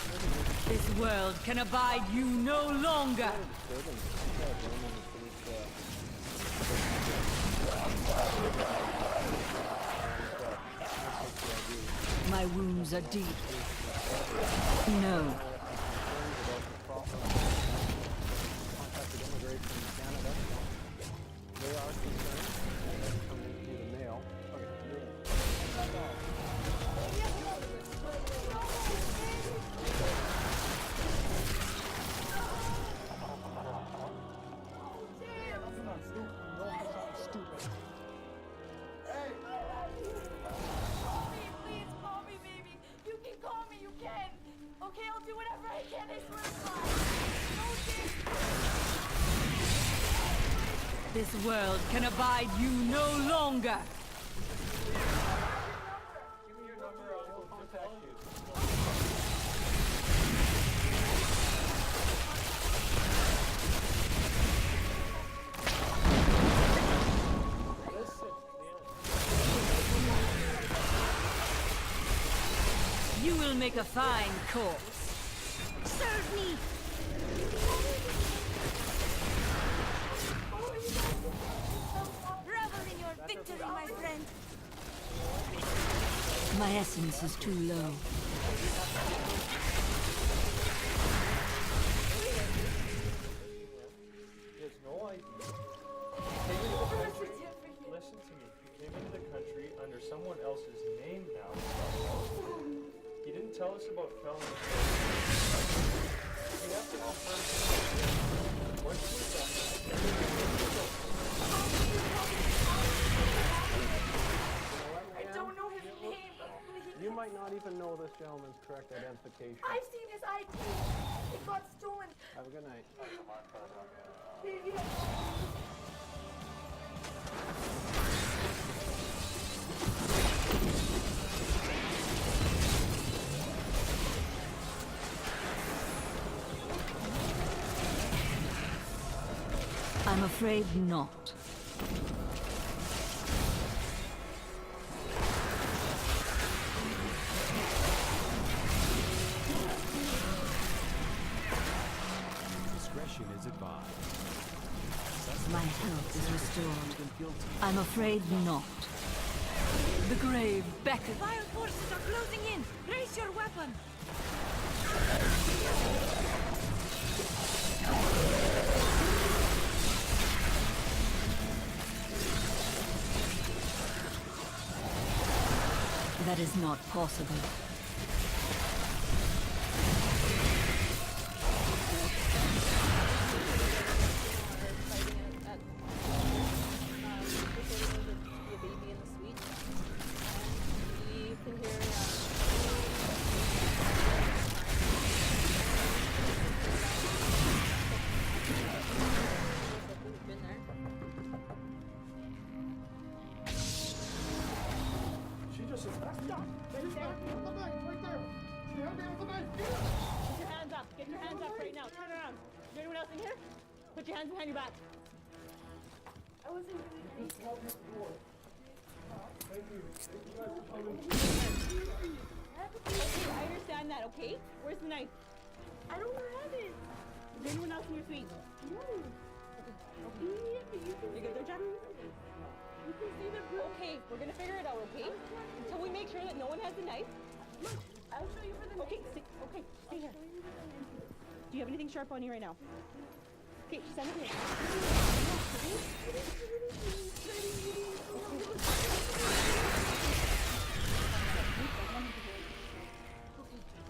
This world can abide you no longer. My wounds are deep. No. Contacted immigration in Canada. They are concerned. They're coming through the mail. Okay, you're in. Please call me, baby. You can call me. You can. Okay, I'll do whatever I can. I swear to God. This world can abide you no longer. Give me your number, I will contact you. You will make a fine corpse. Serve me. Revel in your victory, my friend. My essence is too low. There's no ID. Listen to me. You came into the country under someone else's name now. He didn't tell us about felony. We have to confirm. Once we're done, I don't know his name. You might not even know this gentleman's correct identification. I've seen his ID. It got stolen. Have a good night. I'm afraid not. Discretion is advised. My health is restored. I'm afraid not. The grave beckons. Fire forces are closing in. Raise your weapon. That is not possible. Put your hands behind your back. I wasn't going to Okay, I understand that, okay? Where's the knife? I don't have it. Is there anyone else in your suite? No. Okay. You good there, Jack? You can see the blue. Okay, we're gonna figure it out, okay? Until we make sure that no one has the knife. Look, I'll show you for the knife. Okay, stay here. Do you have anything sharp on you right now? Okay, send it here.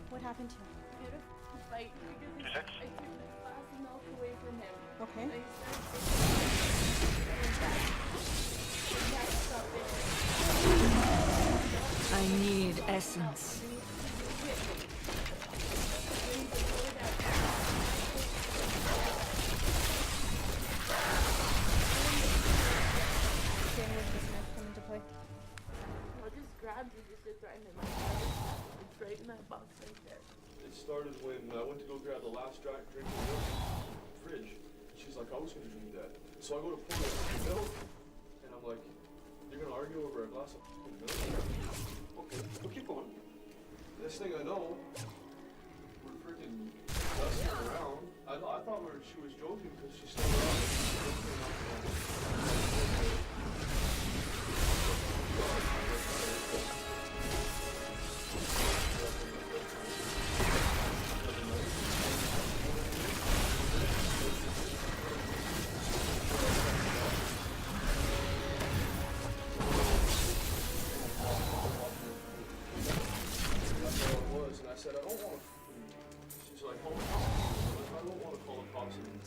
What happened to him? We had a fight because I took the glass of milk away from him. Okay. And I I need essence. grabbed you just to threaten him. It's right in that box right there. It started when I went to go grab the last drink of milk from the fridge. She's like, I was going to drink that. So I go to pour the milk, and I'm like, you're going to argue over a glass of milk? Okay, we'll keep going. Next thing I know, we're freaking dusting around. I thought she was joking because she's still around.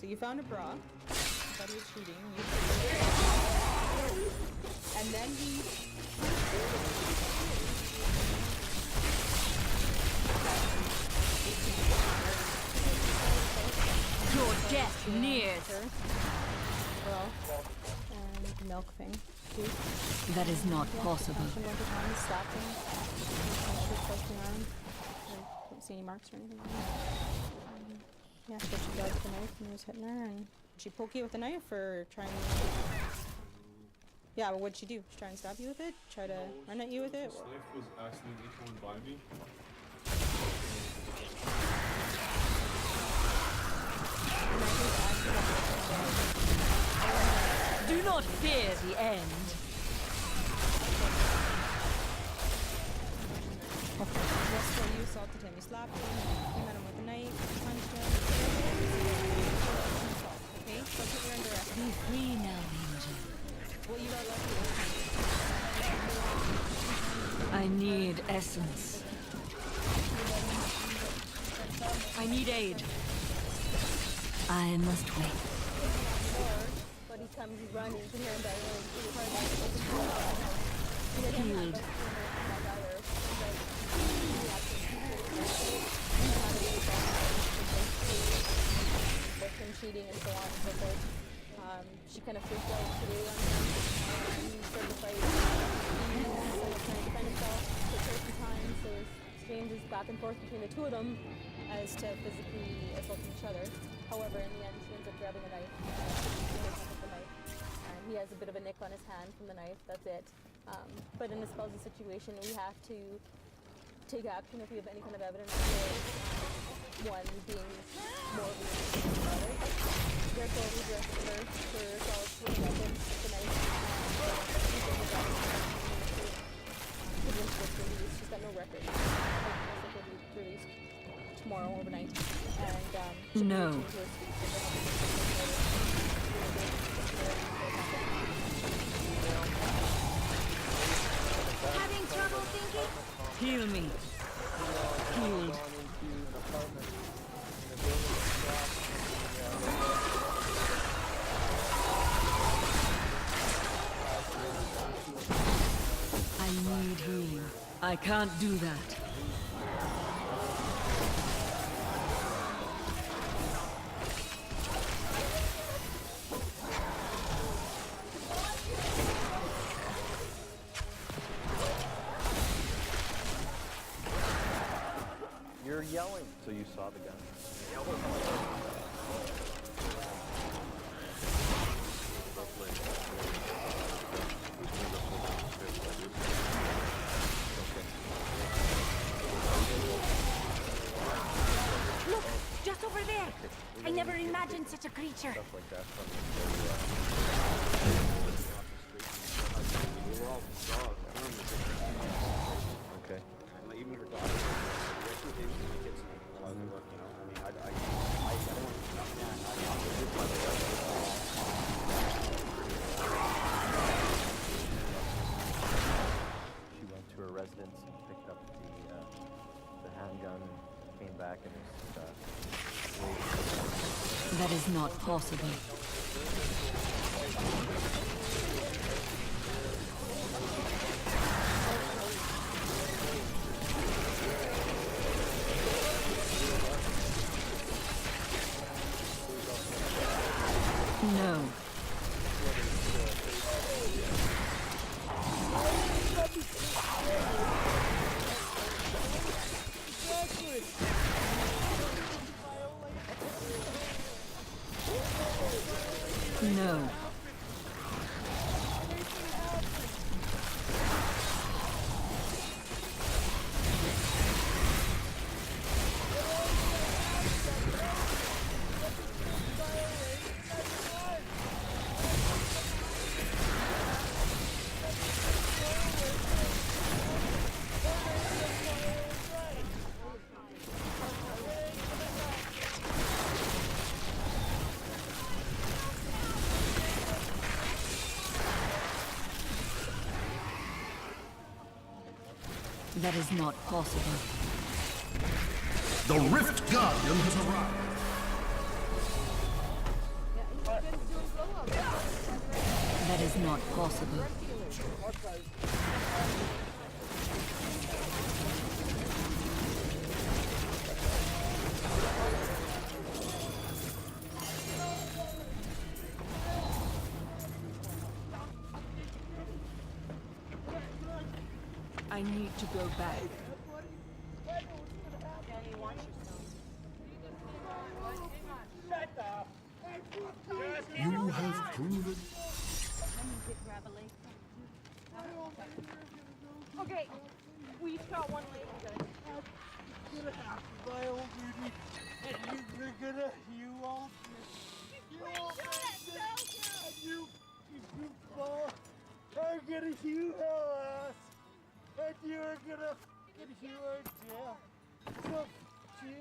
So you found a bra, thought he was cheating, and then he... Your death nears. Bra, and milk thing. That is not possible. Slapped him, punched the arm. I don't see any marks or anything on it. Yeah, so she grabbed the knife and he was hitting her, and did she poke you with the knife or try and... Yeah, well, what'd she do? She try and stab you with it? Try to run at you with it? This knife was accidentally thrown by me. Do not fear the end. Okay, that's where you assaulted him. You slapped him, came at him with a knife, punched him. Okay, so put her under arrest. Be free now, angel. Well, you are lucky. I need essence. I need aid. I must wait. But he comes running, you can hear him Healed. With him cheating and so on and so forth. She kind of freaked out today on him. He started to fight. He was trying to defend himself for certain times. There was exchanges back and forth between the two of them as to physically assaulting each other. However, in the end, she ends up grabbing a knife. And he has a bit of a nick on his hand from the knife. That's it. But in a Spells situation, we have to take action if we have any kind of evidence of one being more weak than the other. Therefore, we arrested her for assault with a weapon, the knife, she's got no record. She'll be released tomorrow overnight. And no. Having trouble thinking? Heal me. Healed. I need healing. I can't do that. You're yelling. So you saw the gun. Look, just over there. I never imagined such a creature. Stuff like that. Okay. Even her daughter. She went to her residence and picked up the handgun and came back and was That is not possible. No. No. That is not possible. The Rift Guardian has arrived. That is not possible. I need to go back. You have proven. Okay, we each got one leg. You're gonna have to buy old duty, and you're gonna, you won't and you fall, are gonna heal our ass, and you're gonna fucking heal our tail. So, you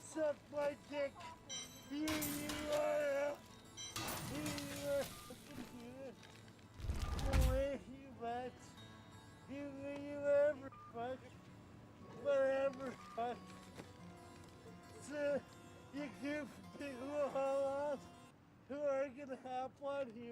suck my dick. You are, fucking human. The way you bet. You ever fuck, whatever fuck. So, you give people who are gonna hop on here.